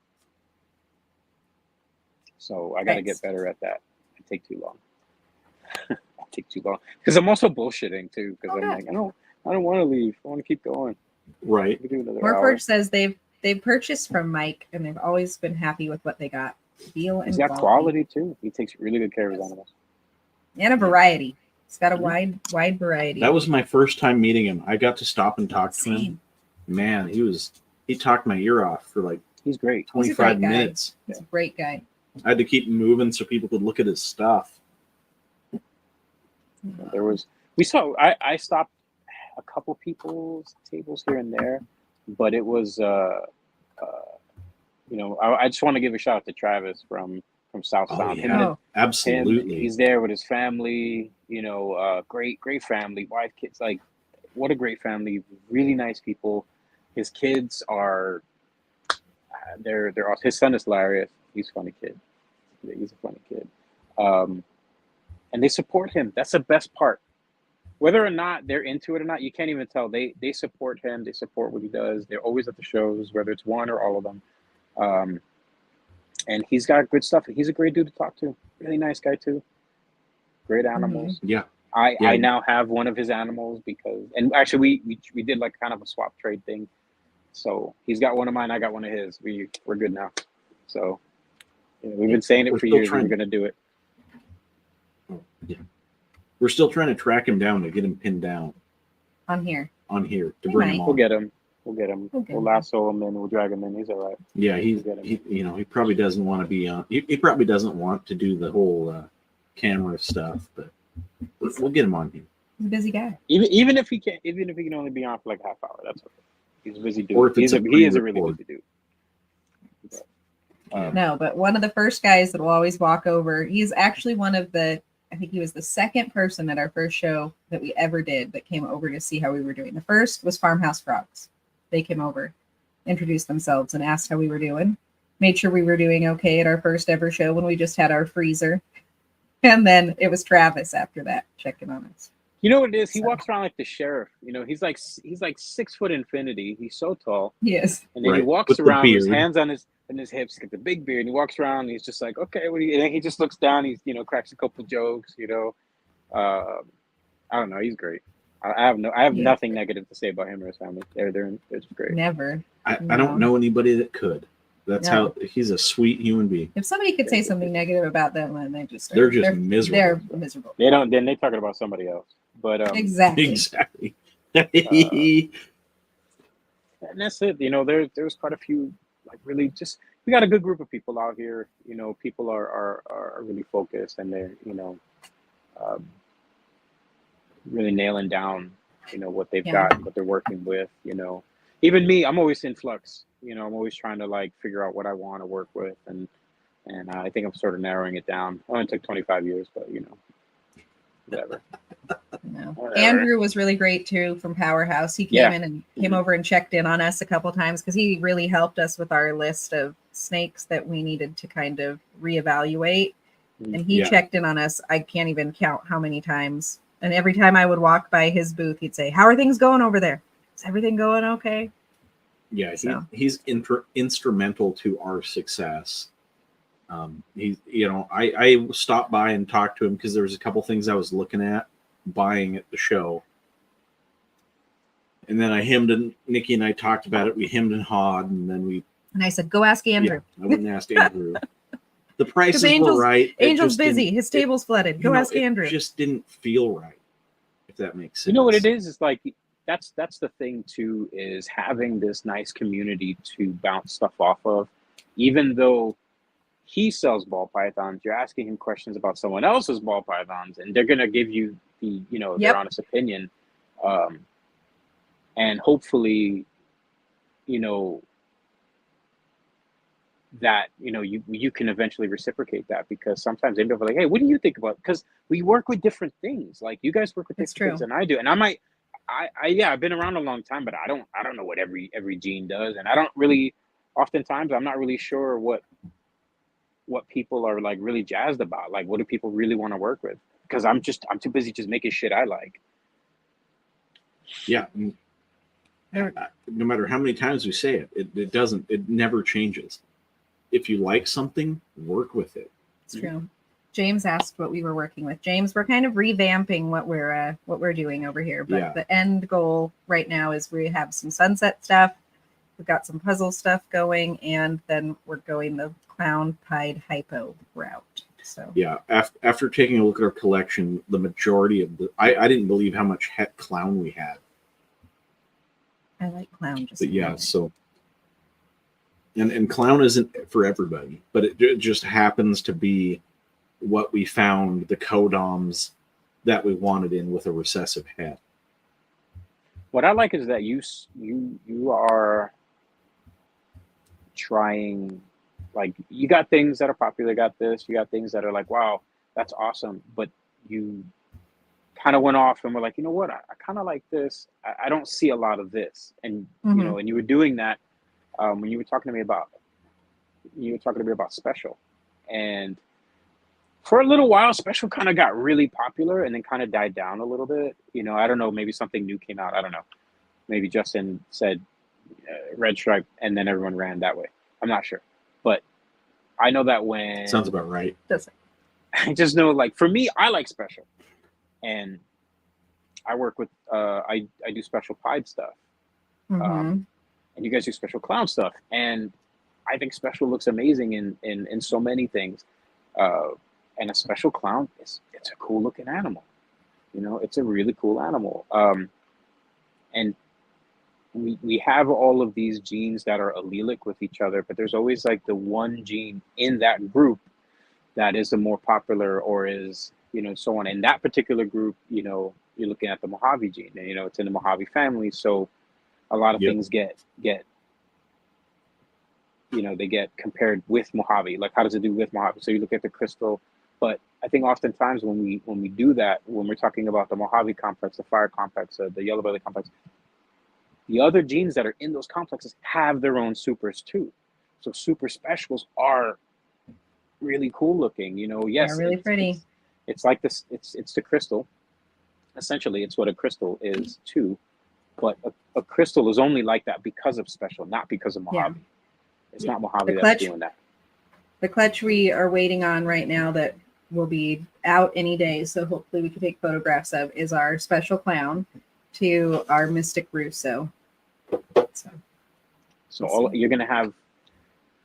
So I got to Thanks. get better at that. I take too long. I take too long because I'm also bullshitting too. Because I'm Okay. like, I don't want to leave. I want to keep going. Right. We do another hour. Morford says they've purchased from Mike and they've always been happy with what they got. Feel and He's got quality too. He takes really good care of his animals. and a variety. It's got a Mhm. wide variety. That was my first time meeting him. I got to stop and talk to him. Same. Man, he talked my ear off for like He's great. He's a 25 great guy. minutes. He's a great guy. I had to keep moving so people could look at his stuff. I stopped a couple people's tables here and there, but it was I just want to give a shout out to Travis from South Oh, Sound. yeah. Oh, Absolutely. He's there with his family, great family, wife, kids. Like, what a great family, really nice people. His kids are they're awesome. His son is hilarious. He's a funny kid. He's a funny kid. And they support him. That's the best part. Whether or not they're into it or not, you can't even tell. They support him. They support what he does. They're always at the shows, whether it's one or all of them. And he's got good stuff. He's a great dude to talk to. Really nice guy too. Great animals. Yeah. I now have one of his animals and actually we did like kind of a swap trade thing. So he's got one of mine. I got one of his. We're good now. So we've been saying it We're for still years. trying- We're going to do it. Oh, yeah. We're still trying to track him down to get him pinned down on here. on here to Hey, bring Mike. him on. We'll get him. We'll Okay. We'll lasso him and we'll drag him in. He's all right. Yeah, he We'll get him. he probably doesn't want to be on. He probably doesn't want to do the whole camera stuff, but we'll get him on here. He's a busy guy. Even if he can only be on for like a half hour, that's okay. He's a busy dude. Or if it's He is a really pre-record. busy dude. No, but one of the first guys that will always walk over. He's actually one of the. I think he was the second person at our first show that we ever did that came over to see how we were doing. The first was Farmhouse Frogs. They came over, introduced themselves, and asked how we were doing. Made sure we were doing okay at our first ever show when we just had our freezer. And then it was Travis after that checking on us. You know what it is? He So- walks around like the sheriff. He's like 6 foot infinity. He's so tall, Yes. and then he Right, walks with the around with his beard. hands on his hips, got the big beard, and he walks around. And he's just like, okay, what do you? And then he just looks down. He's cracks a couple jokes. I don't know. He's great. I have Yeah. nothing negative to say about him or his family. They're just great. Never. I No. don't know anybody that could. That's No. how he's a sweet human being. If somebody could say something negative about them, then they just They're just miserable. They're miserable. They don't. Then they talking about somebody else. But Exactly. Exactly. and that's it. There's quite a few, like, really just, we got a good group of people out here. People are really focused, and they're really nailing down what they've Yeah. got, what they're working with. even me, I'm always in flux. You know, I'm always trying to like figure out what I want to work with, and I think I'm sort of narrowing it down. It only took 25 years, but you know, whatever. No. Whatever. Andrew was really great too from Powerhouse. He came Yeah. in and came over and checked in on us a couple times because he really helped us with our list of snakes that we needed to kind of reevaluate. And he Yeah. checked in on us. I can't even count how many times. And every time I would walk by his booth, he'd say, "How are things going over there? Is everything going okay?" Yeah, So. he's instrumental to our success. I stopped by and talked to him because there was a couple things I was looking at buying at the show, and then Nikki and I talked about it. We hemmed and hawed, and then And I said, "Go ask Andrew." I went and asked Andrew. The prices Angel's- were right. It Angel's just busy. didn't- His table's flooded. Go ask Andrew. It just didn't feel right. If that makes sense. You know what it is? It's like that's the thing too, is having this nice community to bounce stuff off of. Even though he sells ball pythons, you're asking him questions about someone else's ball pythons, and they're gonna give you the Yep. their honest opinion, and hopefully, that you can eventually reciprocate that, because sometimes they be like, hey, what do you think about, because we work with different things, like you guys work with That's different things true. than I do, and I've been around a long time, but I don't know what every gene does, and I don't really, oftentimes I'm not really sure what people are like really jazzed about, like what do people really want to work with, because I'm too busy just making shit I like. Yeah. No matter how many times we say it never changes. If you like something, work with it. It's true. James asked what we were working with. James, we're kind of revamping what we're doing over here, but Yeah. the end goal right now is we have some sunset stuff. We've got some puzzle stuff going, and then we're going the clown pied hypo route. So Yeah. After taking a look at our collection, the majority of I didn't believe how much het clown we had. I like clown just. But yeah, so and clown isn't for everybody, but it just happens to be what we found the codoms that we wanted in with a recessive head. What I like is that you are trying, like, you got things that are popular, you got things that are like, wow, that's awesome, but you kind of went off and were like, you know what, I kind of like this. I don't see a lot of this, and Mhm. and you were doing that when you were talking to me about special, and for a little while, special kind of got really popular and then kind of died down a little bit. I don't know, maybe something new came out. I don't know. Maybe Justin said red stripe and then everyone ran that way. I'm not sure. But I know that when... Sounds about right. I just know, like, for me, I like special. And I work with, I do special pied stuff. Mhm. And you guys do special clown stuff. And I think special looks amazing in so many things. And a special clown, it's a cool looking animal. It's a really cool animal. And we have all of these genes that are allelic with each other, but there's always like the one gene in that group that is the more popular, or is, so on. In that particular group, you're looking at the Mojave gene, and it's in the Mojave family. So a lot of Yep. things get they get compared with Mojave. Like, how does it do with Mojave? So you look at the crystal, but I think oftentimes when we do that, when we're talking about the Mojave complex, the fire complex, the yellow belly complex, the other genes that are in those complexes have their own supers too. So super specials are really cool looking. Yes, They're really pretty. It's like this. It's the crystal. Essentially, it's what a crystal is too. But a crystal is only like that because of special, not because of Mojave. It's not Mojave that's doing that. The clutch we are waiting on right now that will be out any day, so hopefully we can take photographs of, is our special clown to our Mystic Russo. So you're gonna have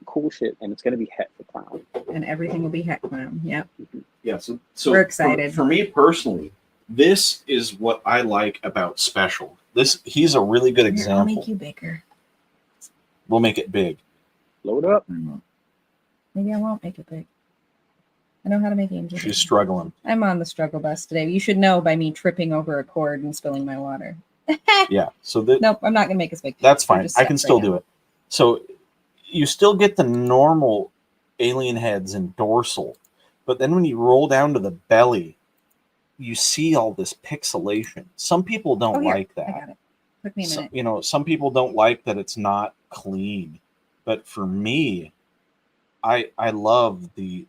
cool shit, and it's gonna be het for clown. And everything will be het clown. Yep. Yeah, so We're excited. For me personally, this is what I like about special. He's a really good Here, example. I'll make you bigger. We'll make it big. Load up. Maybe I won't make it big. I know how to make angels. She's struggling. I'm on the struggle bus today. You should know by me tripping over a cord and spilling my water. Yeah. So that Nope, I'm not gonna make us make. that's fine. I can still do it. So you still get the normal alien heads and dorsal, but then when you roll down to the belly, you see all this pixelation. Some people don't like I that. got it. Took me a minute. You know, some people don't like that it's not clean, but for me, I love the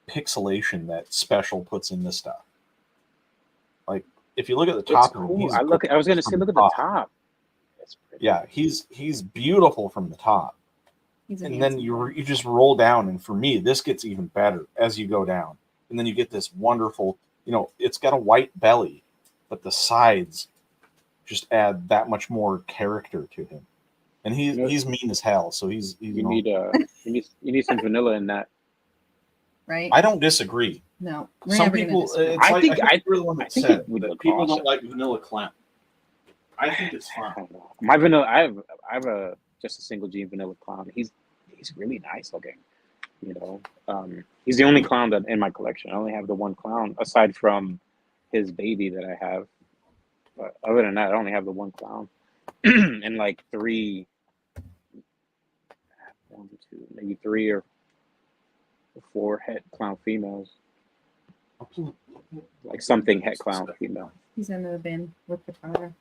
pixelation that Special puts in this stuff. Like if you look at the top It's of him, cool. he's I was gonna say, from look at the top. It's pretty. Yeah, he's beautiful from the top. He's a And then handsome boy. you just roll down, and for me, this gets even better as you go down. And then you get this wonderful, you know, it's got a white belly, but the sides just add that much more character to him. And he's mean as hell, so he's You need some vanilla in that. Right? I don't disagree. No, we're Some never gonna people, disagree. it's I like, think- I think you're the one that I think said it would that look People awesome. don't like vanilla clown. I think it's I fine. don't know. My vanilla. I have a just a single gene vanilla clown. He's really nice looking. You know, he's the only clown that in my collection. I only have the one clown aside from his baby that I have. But other than that, I only have the one clown and like maybe three or four het clown females. Like something het clown female. He's in the bin with the Tara.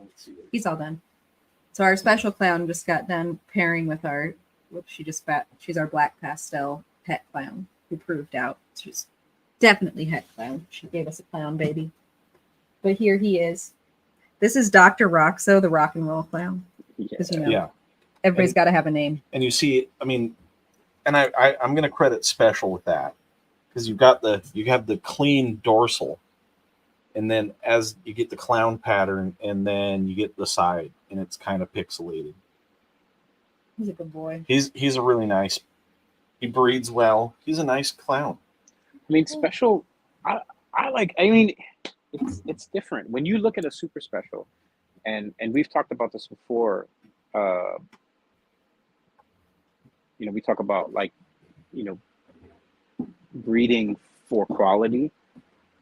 Let's see. He's all done. So our special clown just got done pairing with our. She's our black pastel het clown who proved out. She's definitely het clown. She gave us a clown baby. But here he is. This is Dr. Roxo, the rock and roll clown. Yeah. Because you know, Yeah. everybody's And- got to have a name. And you see, I mean, and I'm going to credit Special with that because you have the clean dorsal, and then as you get the clown pattern, and then you get the side, and it's kind of pixelated. He's a good boy. He's a really nice. He breeds well. He's a nice clown. I mean, special. I like. I mean, it's different when you look at a super special, and we've talked about this before. You know, we talk about like, you know, breeding for quality.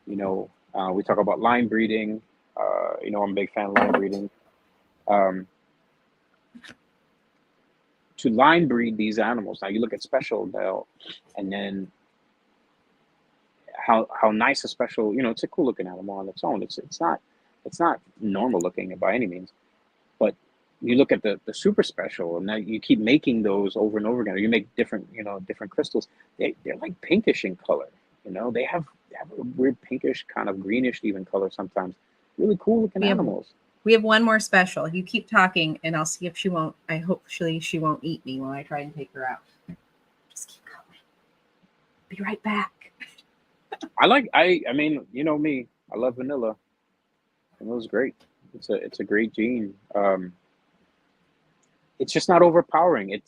You know, we talk about line breeding. You know, I'm a big fan of line breeding. To line breed these animals, now you look at special now, and then how nice a special, you know, it's a cool looking animal on its own. It's not normal looking by any means, but you look at the super special, and now you keep making those over and over again. Or you make different crystals. They're like pinkish in color. You know, they have a weird pinkish, kind of greenish even color sometimes. Really cool looking animals. We have one more special. You keep talking, and I'll see if she won't. Hopefully she won't eat me while I try and take her out. Just keep going. Be right back. I mean, you know me. I love vanilla. Vanilla's great. It's a great gene. It's just not overpowering. It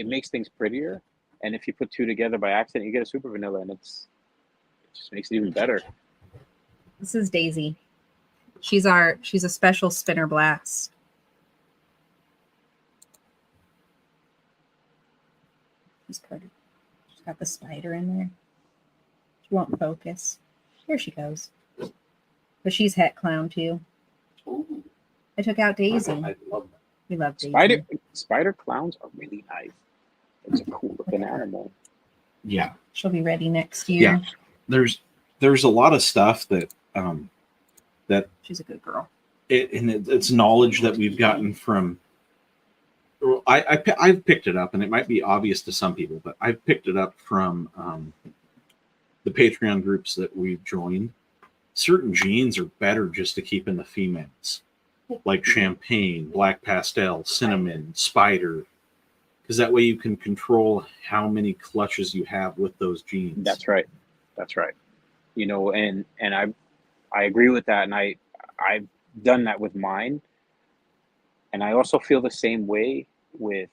makes things prettier. And if you put two together by accident, you get a super vanilla, and it just makes it even better. This is Daisy. She's a special spinner blast. She's pretty. She's got the spider in there. She won't focus. Here she goes. But she's het clown too. Ooh, I took out Daisy. I love that. We love Daisy. Spider clowns are really nice. It's a cool looking animal. Yeah, She'll be ready next year. there's a lot of stuff that She's a good girl. it's knowledge that we've gotten from. Well, I've picked it up, and it might be obvious to some people, but I've picked it up from the Patreon groups that we've joined. Certain genes are better just to keep in the females, like champagne, black pastel, cinnamon, spider, because that way you can control how many clutches you have with those genes. That's right. You know, and I agree with that, and I've done that with mine, and I also feel the same way with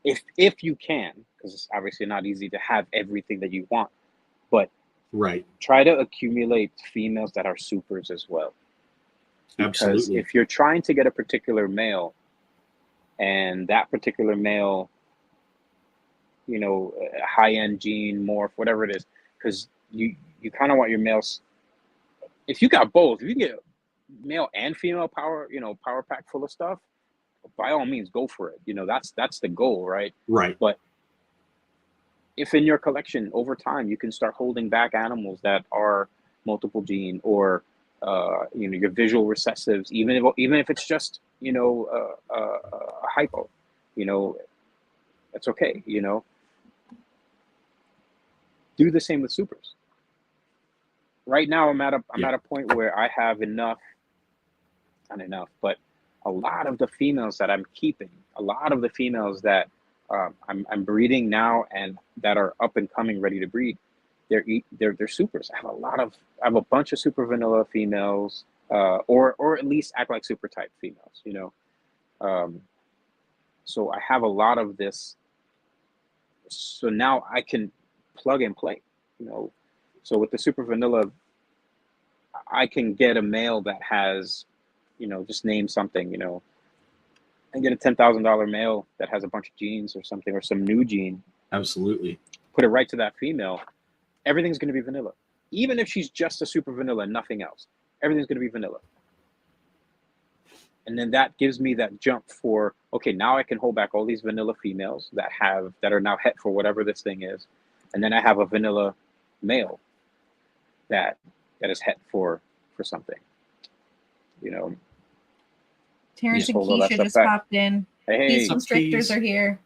if you can, because it's obviously not easy to have everything that you want, but Right. try to accumulate females that are supers as well. Because Absolutely. if you're trying to get a particular male, and that particular male, you know, high-end gene, morph, whatever it is, because you kind of want your males if you got both, if you can get male and female power, power pack full of stuff, by all means go for it. That's the goal, right? Right. But if in your collection over time you can start holding back animals that are multiple gene, or your visual recessives, even if it's just a hypo, that's okay. Do the same with supers. Right now, I'm at a point where I have enough, not enough, but a lot of the females that I'm keeping, a lot of the females that I'm breeding now and that are up and coming, ready to breed, they're supers. I have a bunch of super vanilla females, or at least act like super type females. So I have a lot of this. So now I can plug and play. So with the super vanilla, I can get a male that has, just name something, and get a $10,000 male that has a bunch of genes or something, or some new gene. Absolutely. Put it right to that female. Everything's going to be vanilla. Even if she's just a super vanilla and nothing else, everything's going to be vanilla. And then that gives me that jump for, okay, now I can hold back all these vanilla females that are now het for whatever this thing is. And then I have a vanilla male that is het for something. Terrence and hold all that Keisha stuff just back. popped in. Hey, These constrictors are here.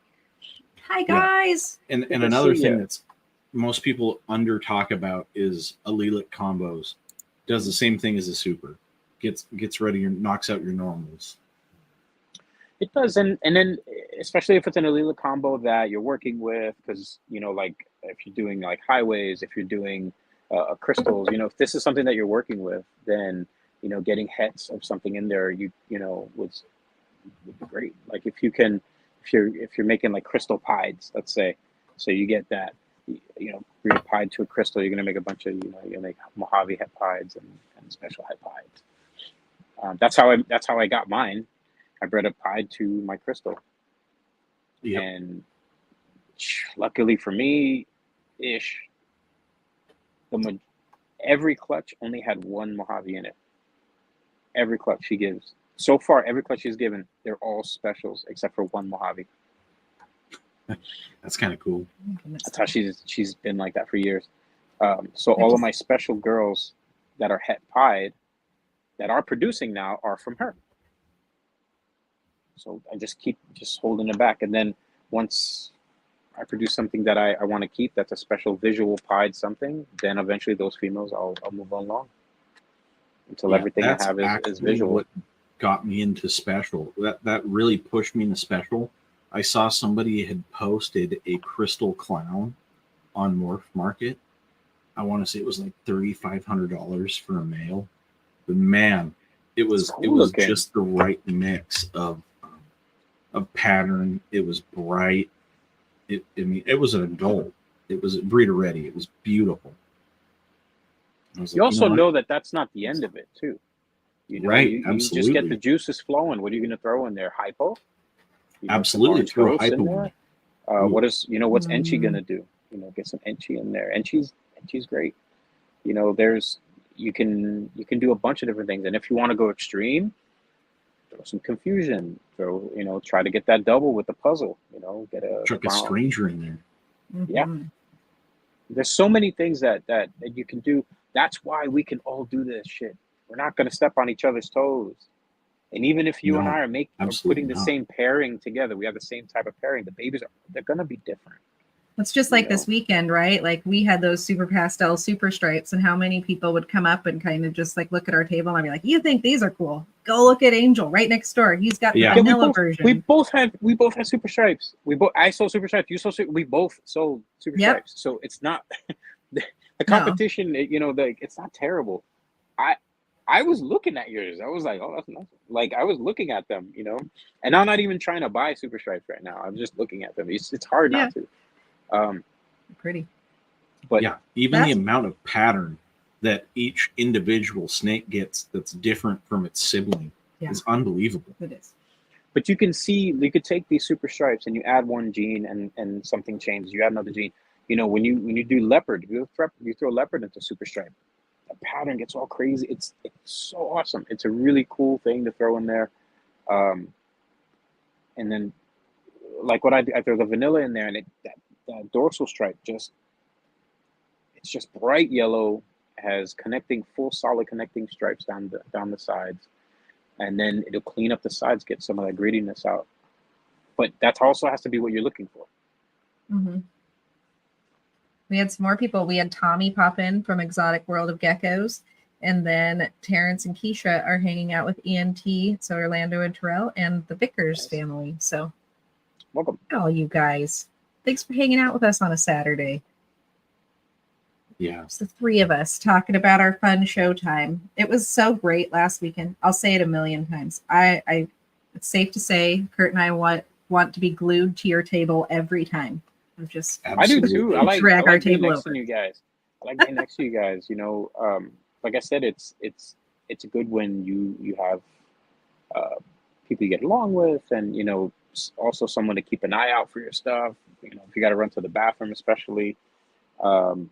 Hi, Yeah. guys. And Good to another see thing ya. that's most people under talk about is allelic combos. Does the same thing as a super. Gets rid of knocks out your normals. It does, and then especially if it's an allelic combo that you're working with, because like if you're doing like highways, if you're doing crystals, if this is something that you're working with, then getting hets of something in there, would be great. Like if you're making like crystal pieds, let's say, so you get that, bring a pied to a crystal, you're gonna make a bunch of you'll make Mojave het pieds and special het pieds. That's how I got mine. I bred a pied to my crystal. Yep. And luckily for me, every clutch only had one Mojave in it. Every clutch she gives. So far, every clutch she's given, they're all specials except for one Mojave. That's kind of cool. That's how she's been like that for years. So all of my special girls that are het pied, that are producing now, are from her. So I just keep holding it back. And then once I produce something that I want to keep, that's a special visual pied something, then eventually those females I'll move along until everything I have is actually visual. What got me into special. That really pushed me into special. I saw somebody had posted a crystal clown on Morph Market. I want to say it was like $3,500 for a male. But man, it was looking. just the right mix of pattern. It was bright. It was an adult. It was breeder ready. It was beautiful. I was You like, also what? know that that's not the end of it too. Right, You just get absolutely. the juices flowing. What are you going to throw in there? Hypo? Absolutely, Orange throw growths in hypo in there? there. What's Enchi going to do? Get some Enchi in there. Enchi's great. You can do a bunch of different things. And if you want to go extreme, throw some confusion. Try to get that double with the puzzle. Get a Chuck a clown. stranger in there. Yeah. There's so many things that you can do. That's why we can all do this shit. We're not going to step on each other's toes. And even if you and No, I are absolutely putting the not. same pairing together, we have the same type of pairing. The babies they're going to be different. It's just like this weekend, right? Like we had those super pastel super stripes, and how many people would come up and kind of just like look at our table and I'd be like, "You think these are cool? Go look at Angel right next door. He's got the vanilla version." We both had super stripes. I sold super stripes. You sold we both sold super stripes. So it's not the competition. No. It's not terrible. I was looking at yours. I was like, oh, that's nice. Like I was looking at them, and I'm not even trying to buy super stripes right now. I'm just looking at them. It's hard not to. Pretty. But yeah, even the amount of pattern that each individual snake gets that's different from its sibling is unbelievable. It is. But you can take these super stripes and you add one gene and something changes. You add another gene. When you do leopard, you throw leopard into super stripe. the pattern gets all crazy. It's so awesome. It's a really cool thing to throw in there. And then like what I do, I throw the vanilla in there, and that dorsal stripe it's just bright yellow, has full solid connecting stripes down the sides, and then it'll clean up the sides, get some of that grittiness out. But that also has to be what you're looking for. Mm-hmm. We had some more people. We had Tommy pop in from Exotic World of Geckos. And then Terrence and Keisha are hanging out with ENT. So Orlando and Terrell and the Vickers family. So Welcome. all you guys. Thanks for hanging out with us on a Saturday. Yeah. It's the three of us talking about our fun showtime. It was so great last weekend. I'll say it a million times. It's safe to say Kurt and I want to be glued to your table every time. I do too. I like our being table next over. to you guys. I like being next to you guys. You know, like I said, it's good when you have people you get along with, and you know, also someone to keep an eye out for your stuff. You know, if you got to run to the bathroom, especially. And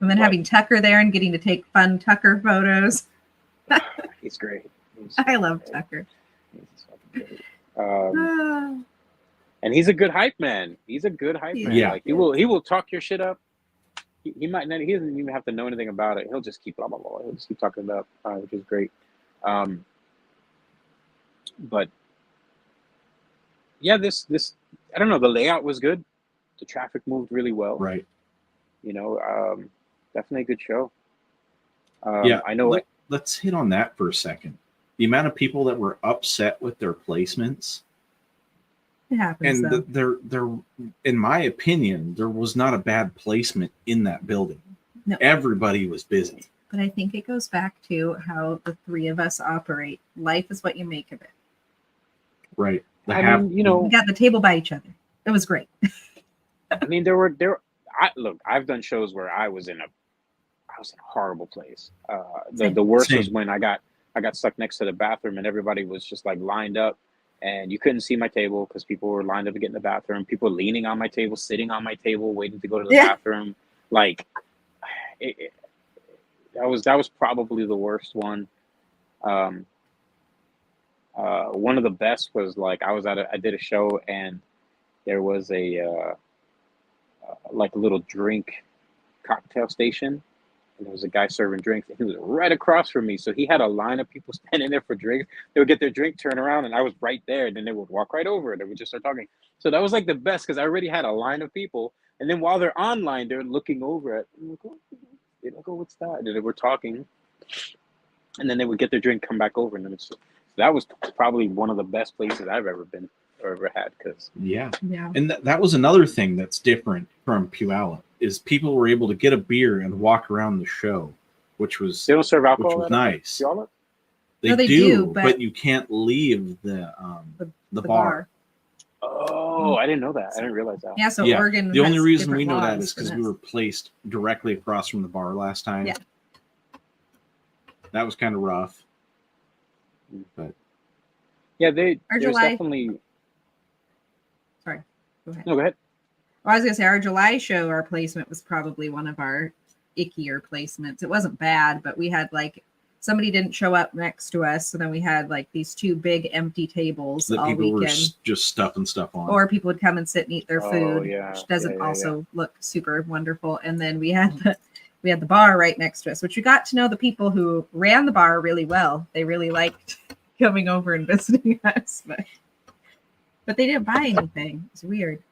then having Tucker there and getting to take fun Tucker photos. He's great. I love Tucker. And he's a good hype man. He's a good hype man. Yeah. Like he will talk your shit up. He might not. He doesn't even have to know anything about it. He'll just keep blah blah blah. He'll just keep talking about, which is great. But yeah, this I don't know. The layout was good. The traffic moved really well. Right. You know, definitely a good show. Yeah, I know. Let's hit on that for a second. The amount of people that were upset with their placements. It happens. And there, in my opinion, there was not a bad placement in that building. No. Everybody was busy. But I think it goes back to how the three of us operate. Life is what you make of it. Right. I mean, you know, We got the table by each other. It was great. I mean, look, I've done shows where I was in a horrible place. The worst was when I got stuck next to the bathroom, and everybody was just like lined up, and you couldn't see my table because people were lined up to get in the bathroom. People leaning on my table, sitting on my table, waiting to go to the bathroom. Like, that was probably the worst one. One of the best was like I did a show, and there was a like a little drink cocktail station, and there was a guy serving drinks, and he was right across from me. So he had a line of people standing there for drinks. They would get their drink, turn around, and I was right there. And then they would walk right over, and they would just start talking. So that was like the best, because I already had a line of people. And then while they're online, they're looking over at, they don't go, what's that? And they were talking. And then they would get their drink, come back over. And then that was probably one of the best places I've ever been or ever had. Yeah. Yeah. And that was another thing that's different from Puyallup, is people were able to get a beer and walk around the show, which was, they don't serve alcohol. which was nice. Puyallup? They do, but you can't leave the bar. Oh, I didn't know that. I didn't realize that. Yeah, so Yeah. Oregon. The only has reason we different know that laws is for because we this. were placed directly across from the bar last time. Yeah. That was kind of rough. But Yeah, Our there's July- definitely. Sorry, go ahead. No, go ahead. Well, I was gonna say our July show, our placement was probably one of our ickier placements. It wasn't bad, but we had like somebody didn't show up next to us, so then we had like these two big empty tables that all people were weekend. just stuffing stuff on. Or people would come and sit and eat their food, Oh, yeah. which doesn't Yeah. also look super wonderful. And then we had the bar right next to us, which we got to know the people who ran the bar really well. They really liked coming over and visiting us, but they didn't buy anything. It's weird.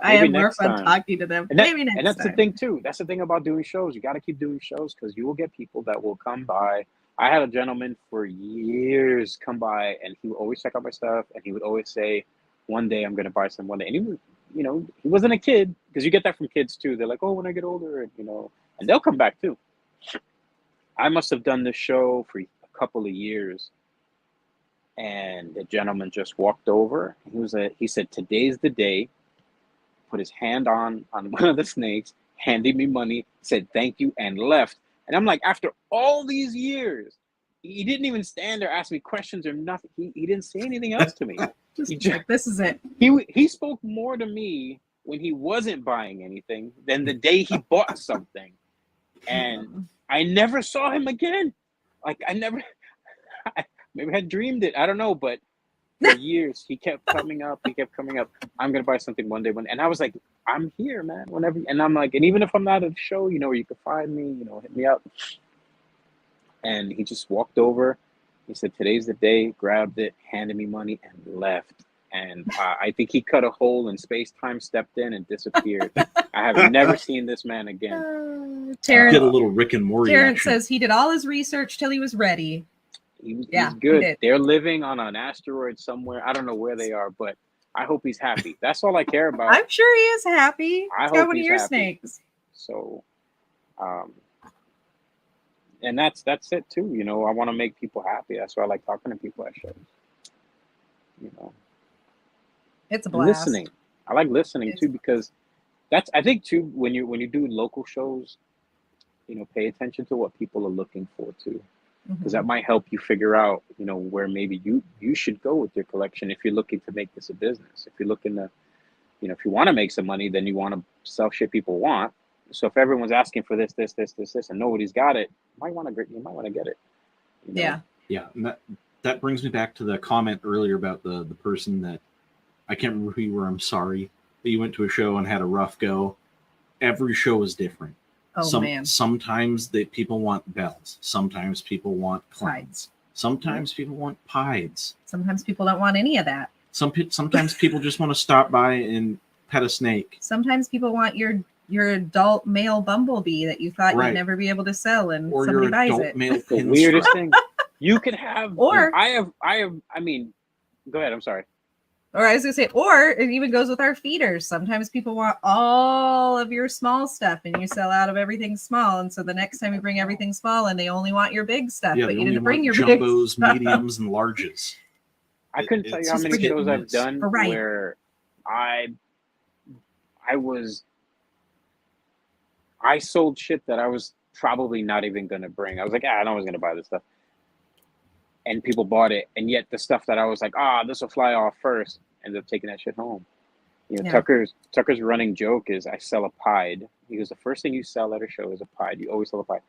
I Maybe had more next fun time. talking to them. And Maybe next that's time. the thing too. That's the thing about doing shows. You got to keep doing shows, because you will get people that will come by. I had a gentleman for years come by, and he would always check out my stuff, and he would always say, "One day I'm going to buy some. One day." And he was, you know, he wasn't a kid, because you get that from kids too. They're like, "Oh, when I get older," and you know, and they'll come back too. I must have done this show for a couple of years, and the gentleman just walked over. He said, "Today's the day." Put his hand on one of the snakes, handed me money, said thank you, and left. And I'm like, after all these years, he didn't even stand there, ask me questions or nothing. He didn't say anything else to me. Just he just- like, this is it. He spoke more to me when he wasn't buying anything than the day he bought something. And I never saw him again. Like I never, maybe I dreamed it. I don't know, but for years he kept coming up. He kept coming up. I'm gonna buy something one day. And I was like, I'm here, man. Whenever. And I'm like, and even if I'm not at a show, you know where you can find me. You know, hit me up. And he just walked over. He said, "Today's the day." Grabbed it, handed me money, and left. And I think he cut a hole in space-time, stepped in, and disappeared. I have never seen this man again. Terrence, Did a little Rick and Morty Terrence action. says he did all his research till he was ready. He's Yeah, he good. did. They're living on an asteroid somewhere. I don't know where they are, but I hope he's happy. That's all I care about. I'm sure he is happy. I He's hope got one of he's your happy. snakes. So, and that's it too. You know, I want to make people happy. That's why I like talking to people at shows. You know, It's a and blast. listening. I like listening too because that's I think too when you do local shows, you know, pay attention to what people are looking for too, because that might help you figure out, you know, where maybe you should go with your collection if you're looking to make this a business. If you're looking to, you know, if you want to make some money, then you want to sell shit people want. So if everyone's asking for this, and nobody's got it, you might want to get it. You know? Yeah. Yeah, and that brings me back to the comment earlier about the person that I can't remember who you were. I'm sorry that you went to a show and had a rough go. Every show is different. Oh man. Sometimes people want bells. Sometimes people want clowns. Sometimes people want pies. Sometimes people don't want any of that. Sometimes people just want to stop by and pet a snake. Sometimes people want your adult male bumblebee that you thought Right. you'd never be able to sell, and Or somebody your buys adult it. male The pinstripe. weirdest thing. You could have, Or- I have. I mean, go ahead. I'm sorry. Or I was gonna say, or it even goes with our feeders. Sometimes people want all of your small stuff, and you sell out of everything small. And so the next time you bring everything small, and they only want your big stuff, Yeah, but they you only didn't bring want your big jumbos, stuff. mediums, and larges. I couldn't tell you It's how just many hit shows and I've miss. done Right. where I sold shit that I was probably not even gonna bring. I was like, I know I was gonna buy this stuff, and people bought it, and yet the stuff that I was like, this will fly off first, ended up taking that shit home. You know, Yeah. Tucker's running joke is I sell a pied. He goes, the first thing you sell at a show is a pied. You always sell a pied.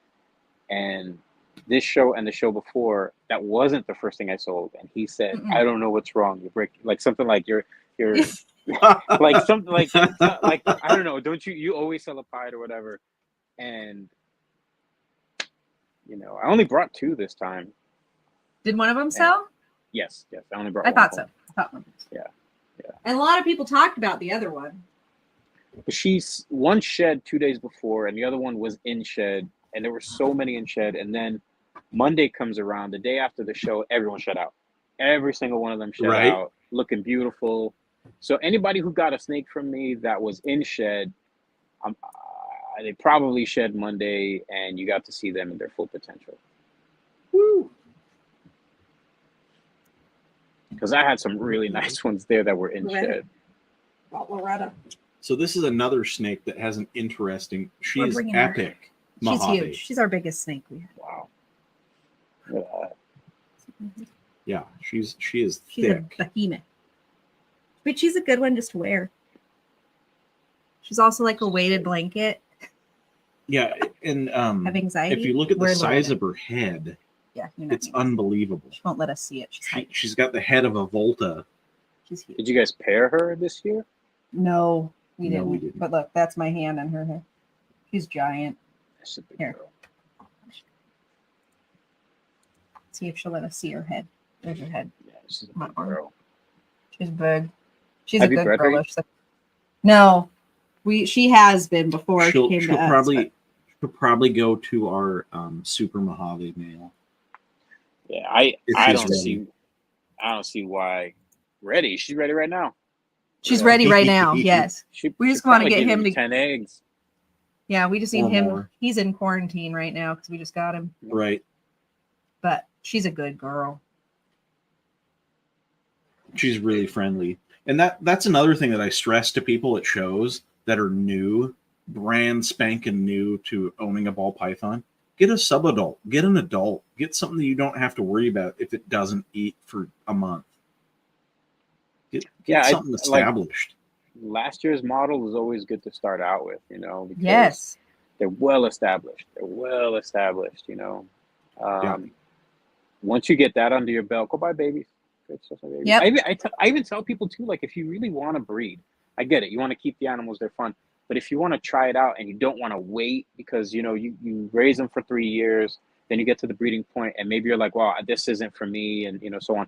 And this show and the show before, that wasn't the first thing I sold. And he said, Mm-mm. I don't know what's wrong. You break like something like you're like something like I don't know. Don't you always sell a pied or whatever? And you know, I only brought 2 this time. Did one of them sell? Yes, I only brought I one thought home. so. I thought one. Yeah. And a lot of people talked about the other one. But she's one shed 2 days before, and the other one was in shed, and there were so many in shed. And then Monday comes around, the day after the show, everyone shut out. Every single one of them shut Right. out, looking beautiful. So anybody who got a snake from me that was in shed, they probably shed Monday, and you got to see them in their full potential. Woo. Because I had some really nice ones there that were in Loretta. shed. About Loretta. So this is another snake that has an interesting. She We're is bringing her. epic. She's Mojave. huge. She's our biggest snake we have. Wow. Look at that. Yeah, she is She's thick. a behemoth. But she's a good one just to wear. She's also like a weighted blanket. Yeah, and Have anxiety. if you look at the Wear size Loretta. of her head, Yeah, you're not it's gonna- unbelievable. She won't let us see it. She's hiding. She's got the head of a Volta. She's huge. Did you guys pair her this year? No, we No, didn't. we didn't. But look, that's my hand on her hair. She's giant. That's a big Here. girl. See if she'll let us see her head. There's her head. Yeah, she's a My big arm. girl. She's big. She's Have a you good bred her girl. yet? She's like- No, she has been before She'll she came to us. she'll probably go to our Super Mojave male. Yeah, If I she's don't ready. see why. Ready? She's ready right now. She's ready right now. Yes. We just wanna get him to- 10 eggs. Yeah, we just need Or him. more. He's in quarantine right now because we just got him. Right. But she's a good girl. She's really friendly. And that's another thing that I stress to people at shows that are new, brand spanking new to owning a ball python. Get a sub-adult. Get an adult. Get something that you don't have to worry about if it doesn't eat for a month. Get Yeah, something established. last year's model is always good to start out with, because Yes. they're well established. They're well established, Yeah. Once you get that under your belt, go buy babies. Good stuff for babies. Yep. I even tell people too, like, if you really want to breed, I get it. You want to keep the animals, they're fun. But if you want to try it out and you don't want to wait because, you raise them for 3 years, then you get to the breeding point and maybe you're like, wow, this isn't for me, and, so on.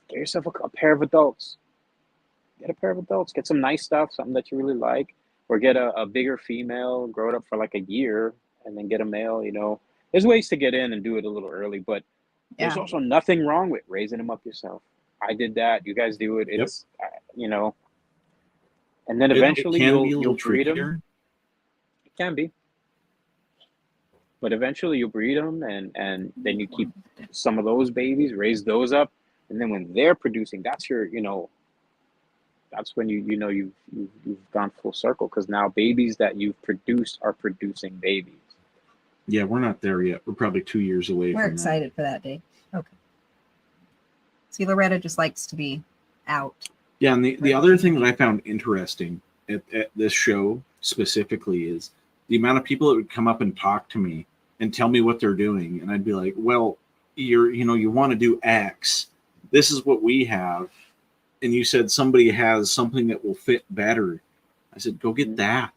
Get yourself a pair of adults. Get a pair of adults. Get some nice stuff, something that you really like, or get a bigger female, grow it up for like a year, and then get a male. There's ways to get in and do it a little early, but there's Yeah. also nothing wrong with raising them up yourself. I did that. You guys do it. Yep. It's, and then eventually it can be a you'll little breed them. trickier. It can be, but eventually you'll breed them, and then you keep some of those babies, raise those up, and then when they're producing, that's your, that's when you've gone full circle, because now babies that you've produced are producing babies. Yeah, we're not there yet. We're probably 2 years away. We're from excited for that day. Okay. See, Loretta just likes to be out. That. Yeah, and the other thing that I found interesting at this show specifically is the amount of people that would come up and talk to me and tell me what they're doing, and I'd be like, "Well, you want to do X. This is what we have." And you said somebody has something that will fit better. I said, go get that.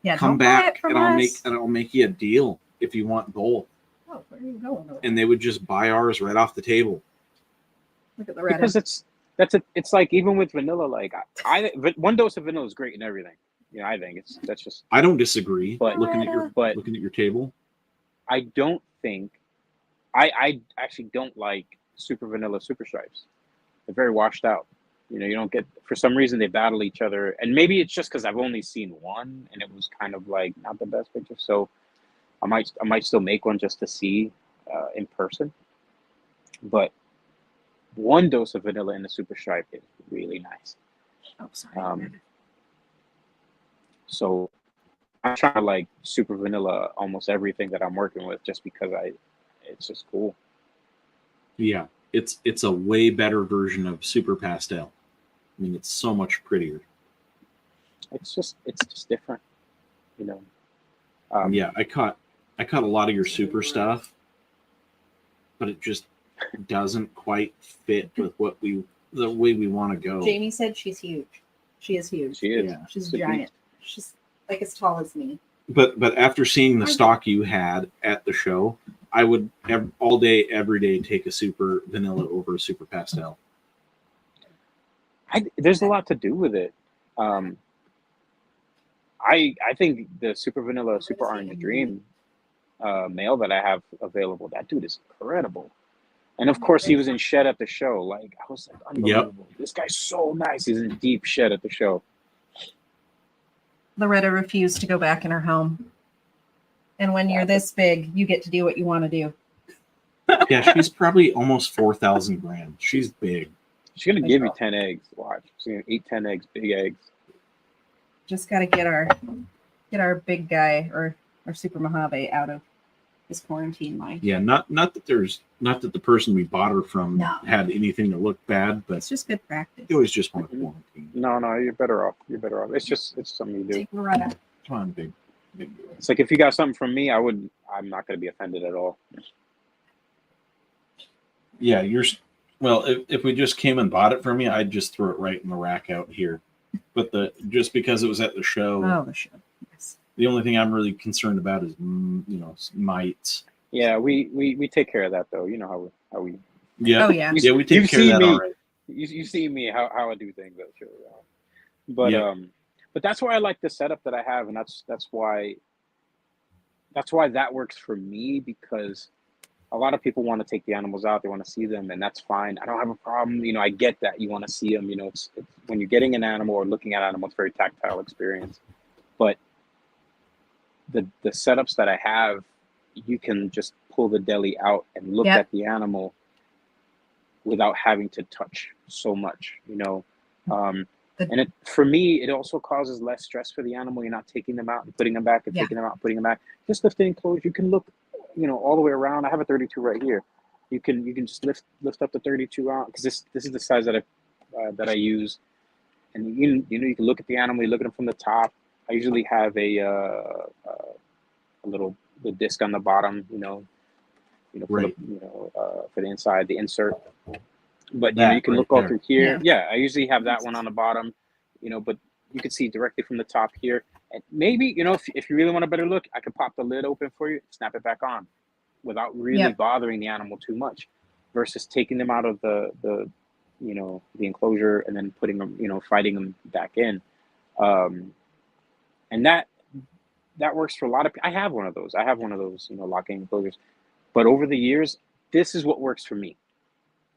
Yeah. Come don't buy back it from and us. I'll make you a deal if you want both. Oh, where are you going? Loretta? And they would just buy ours right off the table. Look at Loretta. Because it's like, even with vanilla, like one dose of vanilla is great in everything. I think that's just. I don't disagree. But looking at but your table, I don't think I actually don't like super vanilla super stripes. They're very washed out. You don't get, for some reason they battle each other, and maybe it's just because I've only seen one and it was kind of like not the best picture. So I might still make one just to see in person. But one dose of vanilla in the super stripe is really nice. Oh, sorry. So I'm trying to like super vanilla almost everything that I'm working with, just because it's just cool. yeah, it's a way better version of Super Pastel. I mean, it's so much prettier. It's just different, Yeah, I caught a lot of your super stuff, but it just doesn't quite fit with the way we want to go. Jamie said she's huge. She is huge. She is. Yeah. She's She's giant. She's like as tall as me. But after seeing the stock you had at the show, I would all day, every day, take a super vanilla over a super pastel. There's a lot to do with it. I think the super vanilla, super orange dream male that I have available, that dude is incredible. And of course, he was in shed at the show. Like, I was like, unbelievable. This guy's so nice. He's in deep shed at the show. Loretta refused to go back in her home. And when you're this big, you get to do what you want to do. Yeah, she's probably almost 4,000 grams. She's big. She's gonna give me 10 eggs. Watch. She's gonna eat 10 eggs, big eggs. Just got to get our big guy or our super Mojave out of his quarantine life. Yeah, not that the person we bought her from No. had anything that looked bad, but It's just good practice. it was just want to quarantine. No, you're better off. You're better off. It's something you do. Take Loretta. Come on, big boy. It's like, if you got something from me, I'm not gonna be offended at all. Yeah, well, if we just came and bought it from you, I'd just throw it right in the rack out here. But just because it was at the show, Oh, the show. Yes. the only thing I'm really concerned about is mites. Yeah, we take care of that though. You know how we. Yeah. Oh, yeah. Yeah, we take You've care of seen that me. already. You see me how I do things. I'm sure. But Yeah. but that's why I like the setup that I have, and that's why that works for me, because a lot of people want to take the animals out, they want to see them, and that's fine. I don't have a problem. I get that you want to see them. It's when you're getting an animal or looking at an animal, it's a very tactile experience. But the setups that I have, you can just pull the deli out and look Yep. at the animal without having to touch so much. And for me, it also causes less stress for the animal. You're not taking them out and putting them back and Yeah. taking them out and putting them back. Just lift it and close. You can look, all the way around. I have a 32 right here. You can just lift up the 32 out, because this is the size that I use. and you can look at the animal, you look at them from the top. I usually have a little the disc on the bottom, for Right. for the inside, the insert. But That you can right look all there. through here. Yeah, I usually have that one on the bottom, but you can see directly from the top here. And maybe, if you really want a better look, I could pop the lid open for you, snap it back on without really Yep. bothering the animal too much, versus taking them out of the enclosure and then putting them, fighting them back in. And that works for a lot of people. I have one of those. Locking enclosures. But over the years, this is what works for me.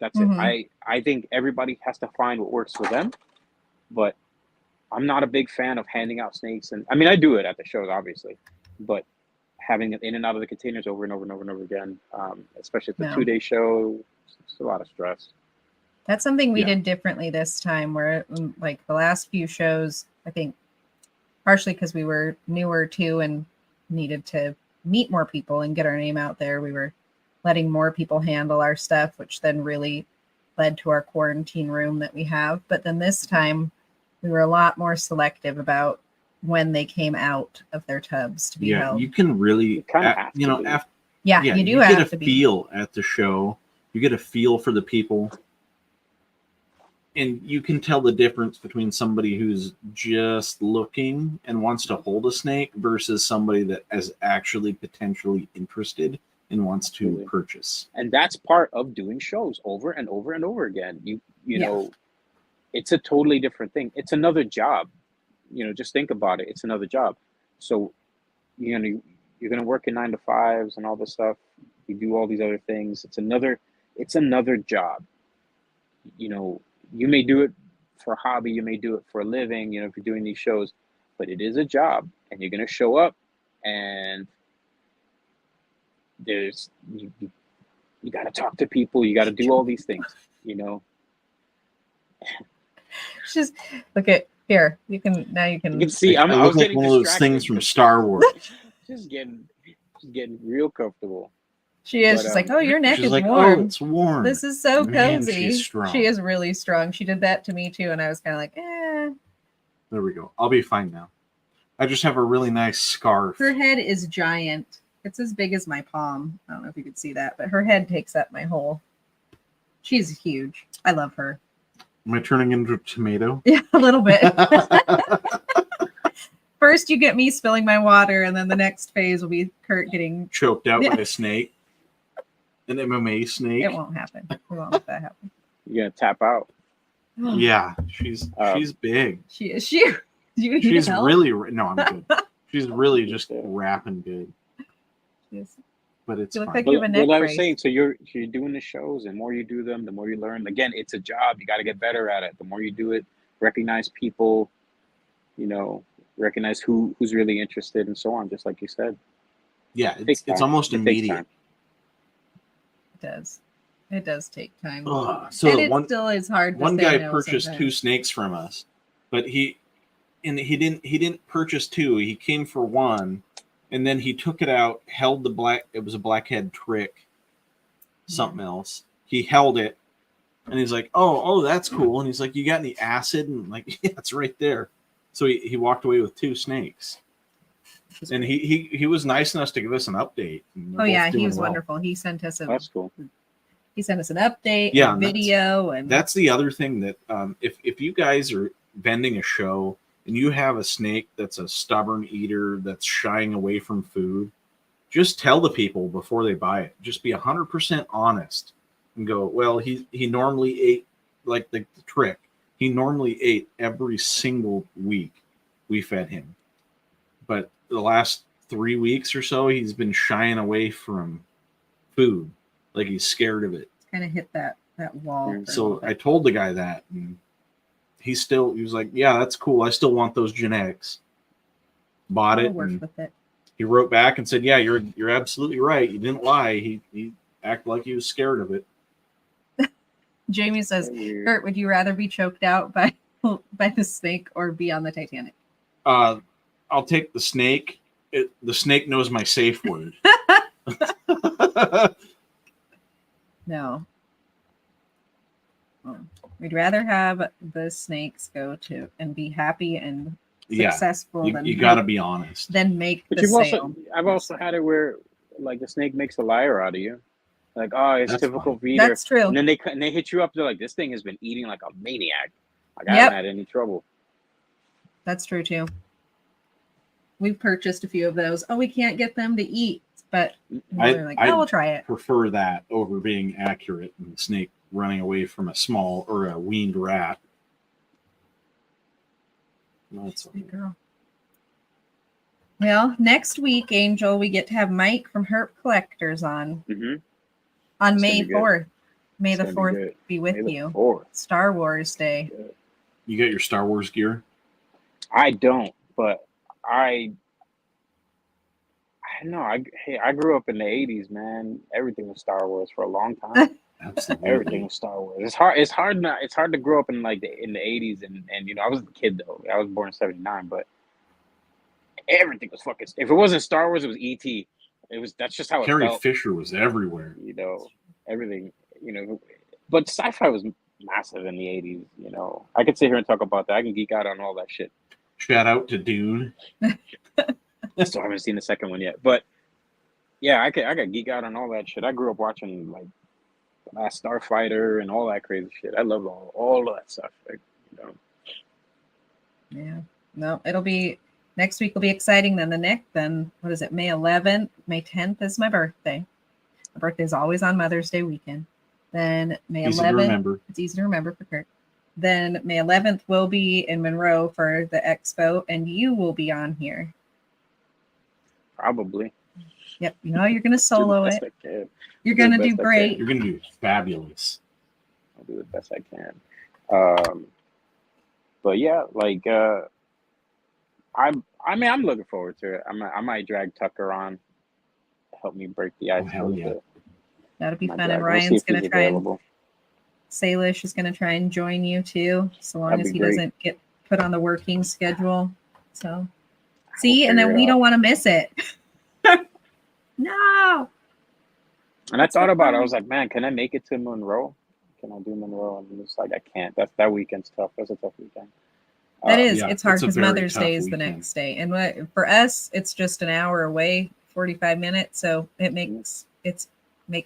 That's Mhm. it. I think everybody has to find what works for them, but I'm not a big fan of handing out snakes. And I mean, I do it at the shows, obviously, but having it in and out of the containers over and over and over and over again, especially at the No. 2-day show, it's a lot of stress. That's something we Yeah. did differently this time, where like the last few shows, I think partially because we were newer too and needed to meet more people and get our name out there, we were letting more people handle our stuff, which then really led to our quarantine room that we have. But then this time we were a lot more selective about when they came out of their tubs to be Yeah, held. you can really, You kinda have to be. Yeah, you do have get to a be. feel at the show. You get a feel for the people, and you can tell the difference between somebody who's just looking and wants to hold a snake versus somebody that is actually potentially interested and wants to Absolutely. purchase. And that's part of doing shows over and over and over again. You Yeah. know, it's a totally different thing. It's another job. Just think about it. It's another job. So, you're gonna work in 9 to 5s and all this stuff. You do all these other things. It's another job. You may do it for a hobby, you may do it for a living, if you're doing these shows, but it is a job, and you're gonna show up, and there's you got to talk to people, you got to do all these things. Just look at here. You can You can see I I look was like getting one of those distracted things from because- Star Wars. just getting real comfortable. She is. But, She's like, oh, your neck She's is like, warm. oh, it's warm. This is so Man, cozy. she's strong. She is really strong. She did that to me too, and I was kind of like, eh. There we go. I'll be fine now. I just have a really nice scarf. Her head is giant. It's as big as my palm. I don't know if you could see that, but her head takes up my whole. She's huge. I love her. Am I turning into a tomato? Yeah, a little bit. First, you get me spilling my water, and then the next phase will be Kurt getting. Choked out Yeah. by a snake. An MMA snake. It won't happen. We won't let that happen. You're gonna tap out. Yeah, she's big. She is. She. Do you need She's help? really no, I'm good. She's really just rapping good, Yes. but it's You look fine. like you have a neck Well, I was brace. saying, so you're doing the shows, and the more you do them, the more you learn. Again, it's a job. You got to get better at it. The more you do it, recognize people, recognize who's really interested, and so on. Just like you said, Yeah, takes it's time. almost It takes immediate. time. It does. It does take time. So and it one still is hard. To one say guy no purchased sometimes. 2 snakes from us, but he didn't purchase 2. He came for 1, and then he took it out, held the black. It was a blackhead trick, something else. He held it, and he's like, "Oh, that's cool." And he's like, "You got any acid?" And I'm like, "Yeah, it's right there." So he walked away with 2 snakes, and he was nice enough to give us an update. and they're Oh yeah, both he doing was well. wonderful. He sent us That's cool. he sent us an update, Yeah, a and that's- video, and That's the other thing that if you guys are vending a show and you have a snake that's a stubborn eater that's shying away from food, just tell the people before they buy it. Just be 100% honest and go, well, he normally ate, like the trick. He normally ate every single week we fed him. But the last 3 weeks or so, he's been shying away from food. Like he's scared of it. kind of hit that wall. for a little So bit. I told the guy that, and he was like, "Yeah, that's cool. I still want those genetics." Bought I'll it, work and with it. he wrote back and said, "Yeah, you're absolutely right. You didn't lie. He acted like he was scared of it." Jamie says, Weird. Kurt, would you rather be choked out by the snake or be on the Titanic? I'll take the snake. The snake knows my safe word. No. Oh. We'd rather have the snakes go to and be happy and Yeah, successful you got to be honest. than make But the you've sale. I've also had it where like the snake makes a liar out of you. Like, oh, it's That's typical fine. feeder. That's true. And then they hit you up. They're like, this thing has been eating like a maniac. Like, I Yep. haven't had any trouble. That's true too. We've purchased a few of those. Oh, we can't get them to eat, but we're like, I oh, we'll try it. prefer that over being accurate and the snake running away from a small or a weaned rat. That's Good girl. Well, next week, Angel, we get to have Mike from Herp Collectors on Mm-hmm. on It's May gonna be good. 4th. May It's the gonna be 4th good. be with May the you. 4th. Star Wars Day. You got your Star Wars gear? I don't, but I don't know. I grew up in the '80s, man. Everything was Star Wars for a long time. Absolutely. Everything was Star Wars. It's hard. It's hard to grow up in like in the '80s, and I was a kid though. I was born in '79, but everything was fucking. If it wasn't Star Wars, it was E.T. That's just how it Carrie felt. Fisher was everywhere. Everything. But sci-fi was massive in the '80s. I could sit here and talk about that. I can geek out on all that shit. Shout out to Dune. Still haven't seen the second one yet, but yeah, I got geek out on all that shit. I grew up watching like The Last Starfighter and all that crazy shit. I love all of that stuff. Yeah. No, it'll be next week will be exciting. Then what is it? May 11th, May 10th is my birthday. My birthday is always on Mother's Day weekend. Then May Easy to 11th, remember. it's easy to remember for Kurt. Then May 11th will be in Monroe for the expo, and you will be on here. Probably. Yep, you're gonna solo Do the it. best I can. You're do the gonna do best I great. You're going to do fabulous. I'll do the best I can. But yeah, like I'm looking forward to it. I might drag Tucker on, help me break the ice. hell yeah. That'll be Might fun. drag- And we'll see Ryan's if he's gonna try and available. Salish is gonna try and join you too, so long That'd as be he great. doesn't get put on the working schedule. So We'll see, and then figure it we out. don't want to miss it. No. And I That's so thought about it. I fun. was like, man, can I make it to Monroe? Can I do Monroe? And it's like, I can't. That weekend's tough. That's a tough weekend. That is, yeah, it's hard it's a because very Mother's tough Day is the weekend. next day, and for us, it's just an hour away, 45 minutes. So it makes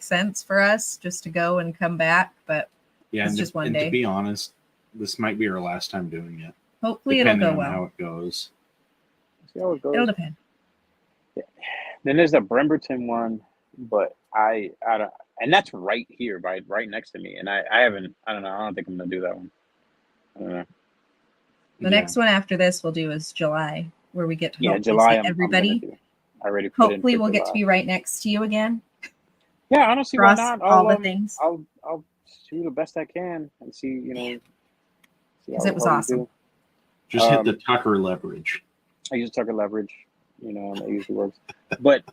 sense for us just to go and come back. But Yeah, It's and, just one and day. to be honest, this might be our last time doing it. hopefully it'll Depending go on well. how it goes. See how it goes. It'll depend. Then there's the Bremerton one, but I don't, and that's right here, right next to me. And I don't know. I don't think I'm gonna do that one. I don't know. The next one after this we'll do is July, where we get to Yeah, hopefully July. see I'm everybody. gonna do. I already put in Hopefully for we'll get to July. be right next to you again. Yeah, I don't see Cross why not. all the things. I'll do the best I can and see. See 'Cause how- it was how we awesome. do. Just hit the Tucker leverage. I use Tucker leverage, and that usually works. But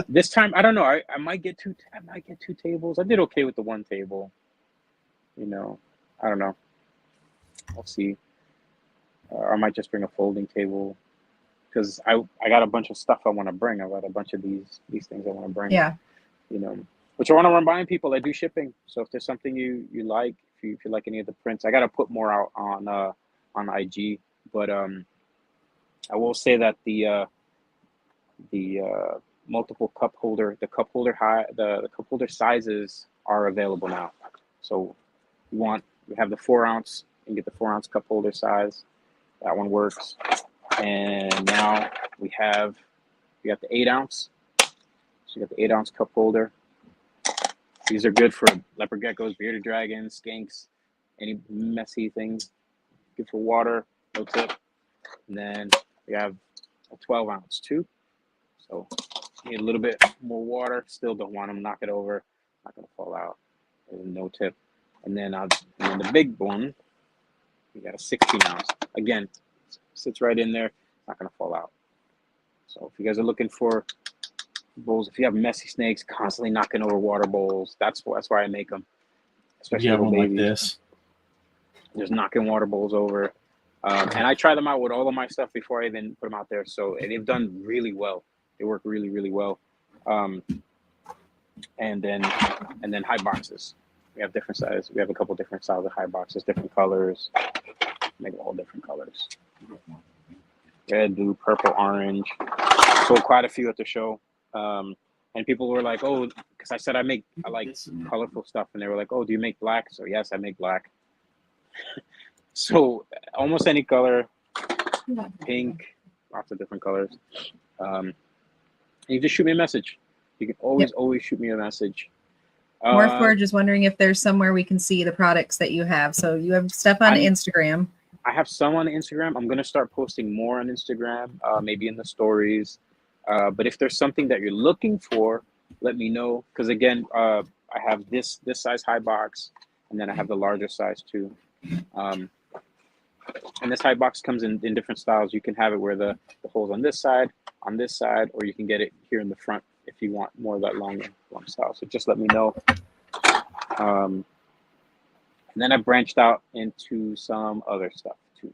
this time, I don't know. I might get two. I might get two tables. I did okay with the one table. I don't know. I'll see. I might just bring a folding table because I got a bunch of stuff I want to bring. I got a bunch of these things I want to bring. Yeah. Which I want to run by people. I do shipping. So if there's something you like, if you like any of the prints, I got to put more out on IG. But I will say that the multiple cup holder, the cup holder sizes are available now. So we have the 4 ounce and get the 4 ounce cup holder size. That one works. And now we got the 8 ounce. So you got the 8 ounce cup holder. These are good for leopard geckos, bearded dragons, skinks, any messy things. Good for water, no tip. And then we have a 12 ounce too. So need a little bit more water. Still don't want them to knock it over. Not gonna fall out. There's no tip. And then the big one, we got a 16 ounce. Again, sits right in there. Not gonna fall out. So if you guys are looking for bowls, if you have messy snakes constantly knocking over water bowls, that's why I make them. Especially You have little one like babies. this. Just knocking water bowls over. And I try them out with all of my stuff before I even put them out there. So they've done really well. They work really, really well. And then high boxes. We have different sizes. We have a couple different styles of high boxes, different colors. Make all different colors. Red, blue, purple, orange. Sold quite a few at the show. And people were like, oh, because I said I like colorful stuff. And they were like, oh, do you make black? So yes, I make black. So almost any color, pink, lots of different colors. You just shoot me a message. You can always shoot me a message. Morphforge is wondering if there's somewhere we can see the products that you have. So you have stuff on Instagram. I have some on Instagram. I'm gonna start posting more on Instagram, maybe in the stories. But if there's something that you're looking for, let me know. Because again, I have this size high box, and then I have the larger size too. And this high box comes in different styles. You can have it where the hole's on this side, or you can get it here in the front if you want more of that long style. So just let me know. And then I branched out into some other stuff too.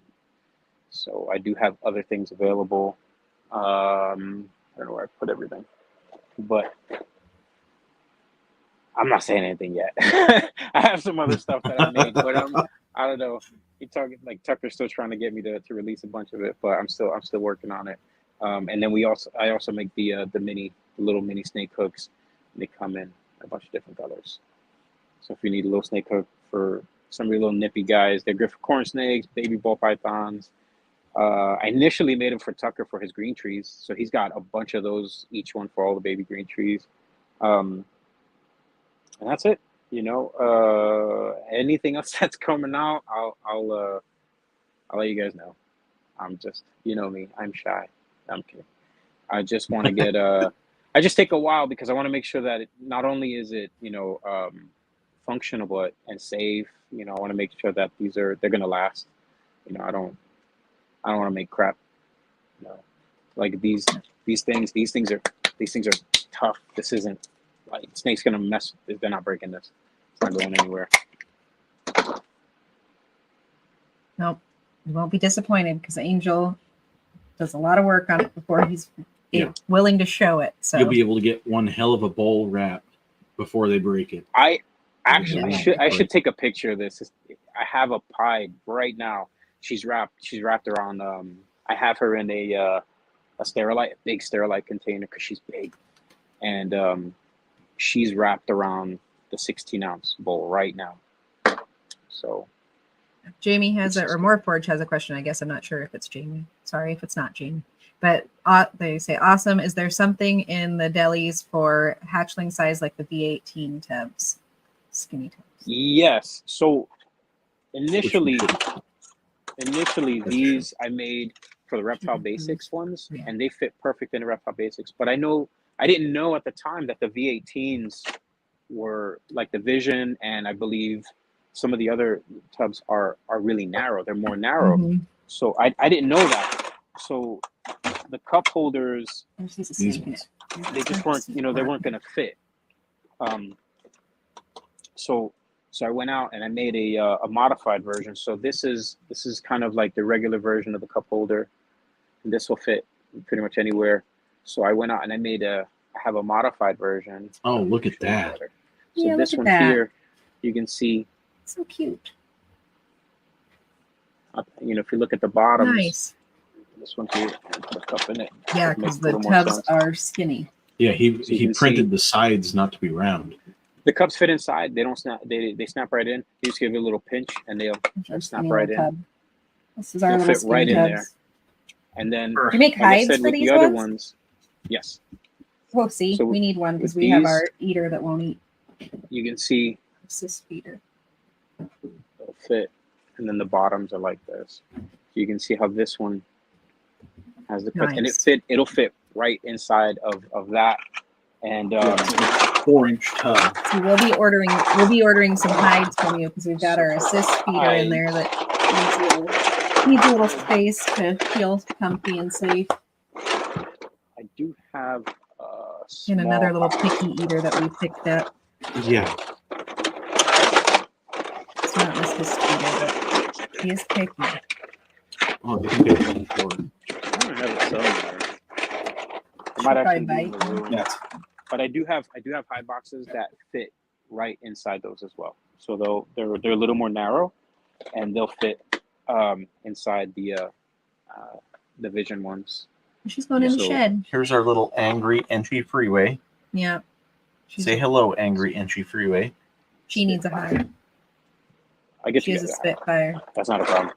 So I do have other things available. I don't know where I put everything, but I'm not saying anything yet. I have some other stuff that I made, but I don't know. Tucker's still trying to get me to release a bunch of it, but I'm still working on it. And then I also make the little mini snake hooks. They come in a bunch of different colors. So if you need a little snake hook for some of your little nippy guys, they're good for corn snakes, baby ball pythons. I initially made them for Tucker for his green trees, so he's got a bunch of those, each one for all the baby green trees. And that's it. You know, anything else that's coming out, I'll let you guys know. I'm just, you know me, I'm shy. I'm kidding. I just want to get I just take a while because I want to make sure that not only is it, you know, functional and safe. You know, I want to make sure that they're gonna last. You know, I don't want to make crap. You know, like these things are tough. This isn't like snake's gonna mess. They're not breaking this. It's not going anywhere. Nope, you won't be disappointed because Angel does a lot of work on it before he's willing to show it. So you'll be able to get one hell of a bowl wrapped before they break it. I should take a picture of this. I have a pie right now. She's wrapped around. I have her in a big Sterilite container because she's big, and she's wrapped around the 16-ounce bowl right now. So Jamie has or Morphforge has a question. I guess I'm not sure if it's Jamie. Sorry if it's not Jamie. But they say, awesome. Is there something in the delis for hatchling size like the V18 tubs? Skinny tubs. Yes. So initially these I made for the Reptile Basics ones, and they fit perfect in the Reptile Basics. But I didn't know at the time that the V18s were like the Vision, and I believe some of the other tubs are really narrow. They're more narrow. Mm-hmm. So I didn't know that. So the cup holders, they just weren't, they weren't going to fit. So I went out and I made a modified version. So this is kind of like the regular version of the cup holder, and this will fit pretty much anywhere. So I went out and I have a modified version. Oh, look at that! So this one here, you can see. So cute. If you look at the bottom, nice. This one here, put a cup in it. Yeah, because the tubs are skinny. Yeah, he printed the sides not to be round. The cups fit inside. They don't snap. They snap right in. You just give it a little pinch, and they'll snap right in. This is our little fit right in there. And then you make hides for these other ones. Yes. Oh, see, so we need one because we have our eater that won't eat. You can see. Cis feeder. It'll fit, and then the bottoms are like this. So you can see how this one has the cut, and it'll fit right inside of that. And 4-inch tub. So we'll be ordering some hides from you because we've got our assist feeder in there that needs a little space to feel comfy and safe. I do have and another little picky eater that we picked up. Yeah. It's not an assist feeder, but he is picky. Oh, I think I have one for it. I don't have it somewhere. I might actually be in the room. Yes. But I do have high boxes that fit right inside those as well. So they're a little more narrow, and they'll fit inside the Vision ones. She's going in the So- shed. Here's our little angry Enchi Freeway. Yeah. She's Say hello, angry Enchi Freeway. She needs a hug. I guess She you is a guys- Spitfire. That's not a problem.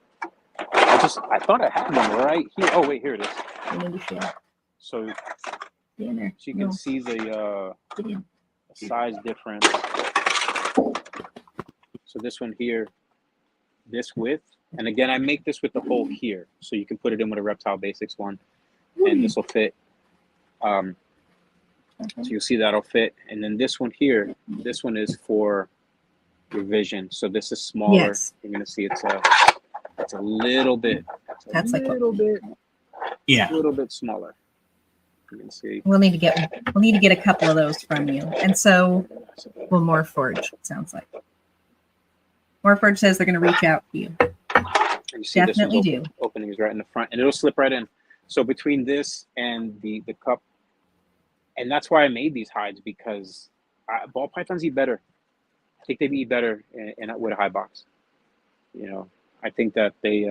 I thought I had one right here. Oh wait, here it is. In the shed. So Get in there. you can No, see the get in. size difference. So this one here, this width, and again I make this with the hole here, so you can put it in with a Reptile Basics one, and this will fit. So you'll see that'll fit, and then this one here, this one is for your Vision. So this is smaller. Yes. You're gonna see it's a little bit. That's like what- little bit, Yeah. a little bit smaller. You can see. We'll need to get a couple of those from you. And so will Morforge, it sounds like. Morforge says they're going to reach out to you. You see this Definitely one's do. Openings right in the front, and it'll slip right in. So between this and the cup, and that's why I made these hides, because ball pythons eat better. I think they eat better with a hide box. You know, I think that they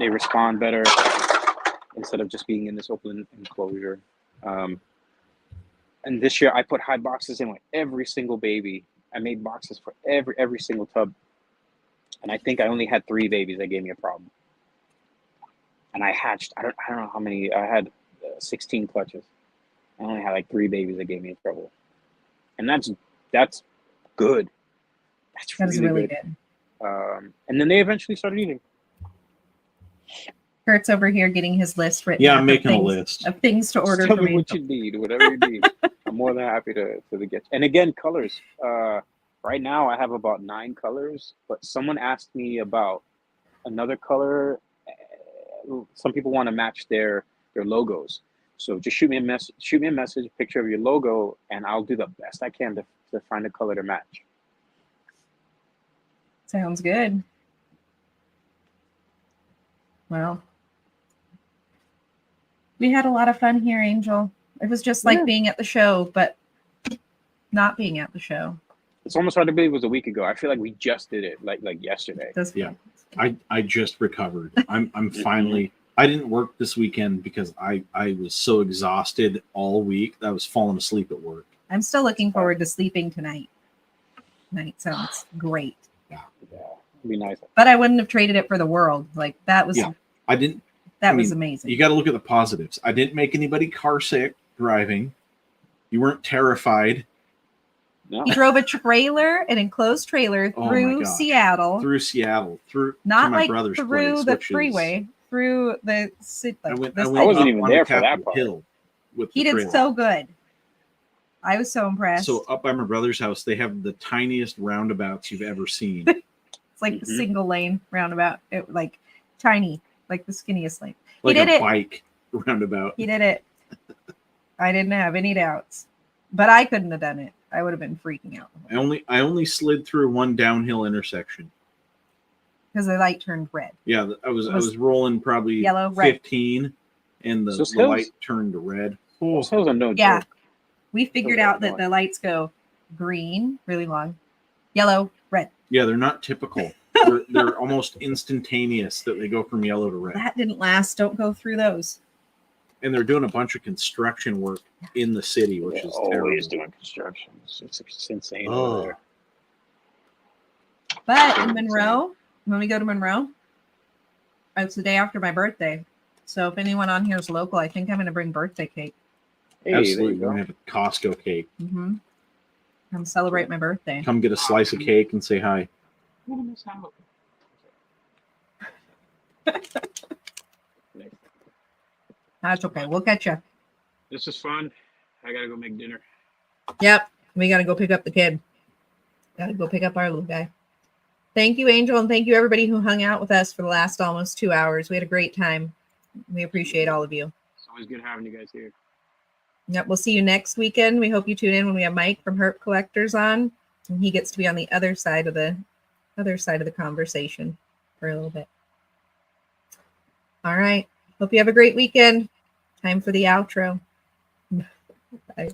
respond better instead of just being in this open enclosure. And this year I put hide boxes in with every single baby. I made boxes for every single tub. And I think I only had 3 babies that gave me a problem. And I hatched, I don't know how many, I had 16 clutches. I only had like 3 babies that gave me trouble. And that's good. That's That is really good. And then they eventually started eating. Kurt's over here getting his list written. Yeah, up I'm of making a things- list. of things to order Tell from me you. what you need, whatever you need. I'm more than happy to get. And again, colors. Right now I have about 9 colors, but someone asked me about another color. Some people want to match their logos, so just shoot me a message, picture of your logo, and I'll do the best I can to find a color to match. Sounds good. Well, we had a lot of fun here, Angel. It was just like Yeah. being at the show, but not being at the show. It's almost hard to believe it was a week ago. I feel like we just did it, like yesterday. It does feel Yeah. I just recovered. I'm finally. I didn't work this weekend because I was so exhausted all week that I was falling asleep at work. I'm still looking forward to sleeping tonight. Night sounds great. Yeah, it'd be nice. But I wouldn't have traded it for the world. Like that was Yeah. I didn't. that I was mean, amazing. You got to look at the positives. I didn't make anybody car sick driving. You weren't terrified No, He drove a trailer, an enclosed trailer Oh my through gosh. Seattle, through Seattle, through to not my like brother's through place, the which is- freeway, through the city. I Like, went. the I city. went wasn't up even on there for that Capitol part. Hill with He the did trailer. so good. I was so impressed. So up by my brother's house, they have the tiniest roundabouts you've ever seen. It's like the Mhm. single lane roundabout, like tiny, like the skinniest lane. Like did a it. bike roundabout. He did it. I didn't have any doubts, but I couldn't have done it. I would have been freaking out I only slid through one downhill intersection. because the light turned red. Yeah, I was Was rolling probably yellow, red. 15, and the Those light hills- turned to red. those hills are no Yeah. joke. We figured Okay, out that go the lights go green, really long, yellow, red. Yeah, they're not typical. They're almost instantaneous that they go from yellow to red. That didn't last. Don't go through those. And they're doing a bunch of construction work in the city, which They're is always terrible. doing construction. It's insane Oh. over there. But in Monroe, when we go to Monroe, it's the day after my birthday. So if anyone on here is local, I think I'm going to bring birthday cake. Hey, there Absolutely. you We're go. going to have a Costco cake. Mm-hmm. Come celebrate my birthday. Come get a slice of cake and say hi. That's okay. We'll catch you. This is fun. I gotta go make dinner. Yep. We got to go pick up the kid. Got to go pick up our little guy. Thank you, Angel. And thank you, everybody who hung out with us for the last almost 2 hours. We had a great time. We appreciate all of you. It's always good having you guys here. Yep. We'll see you next weekend. We hope you tune in when we have Mike from Herp Collectors on. And he gets to be on the other side of the conversation for a little bit. All right. Hope you have a great weekend. Time for the outro. Bye.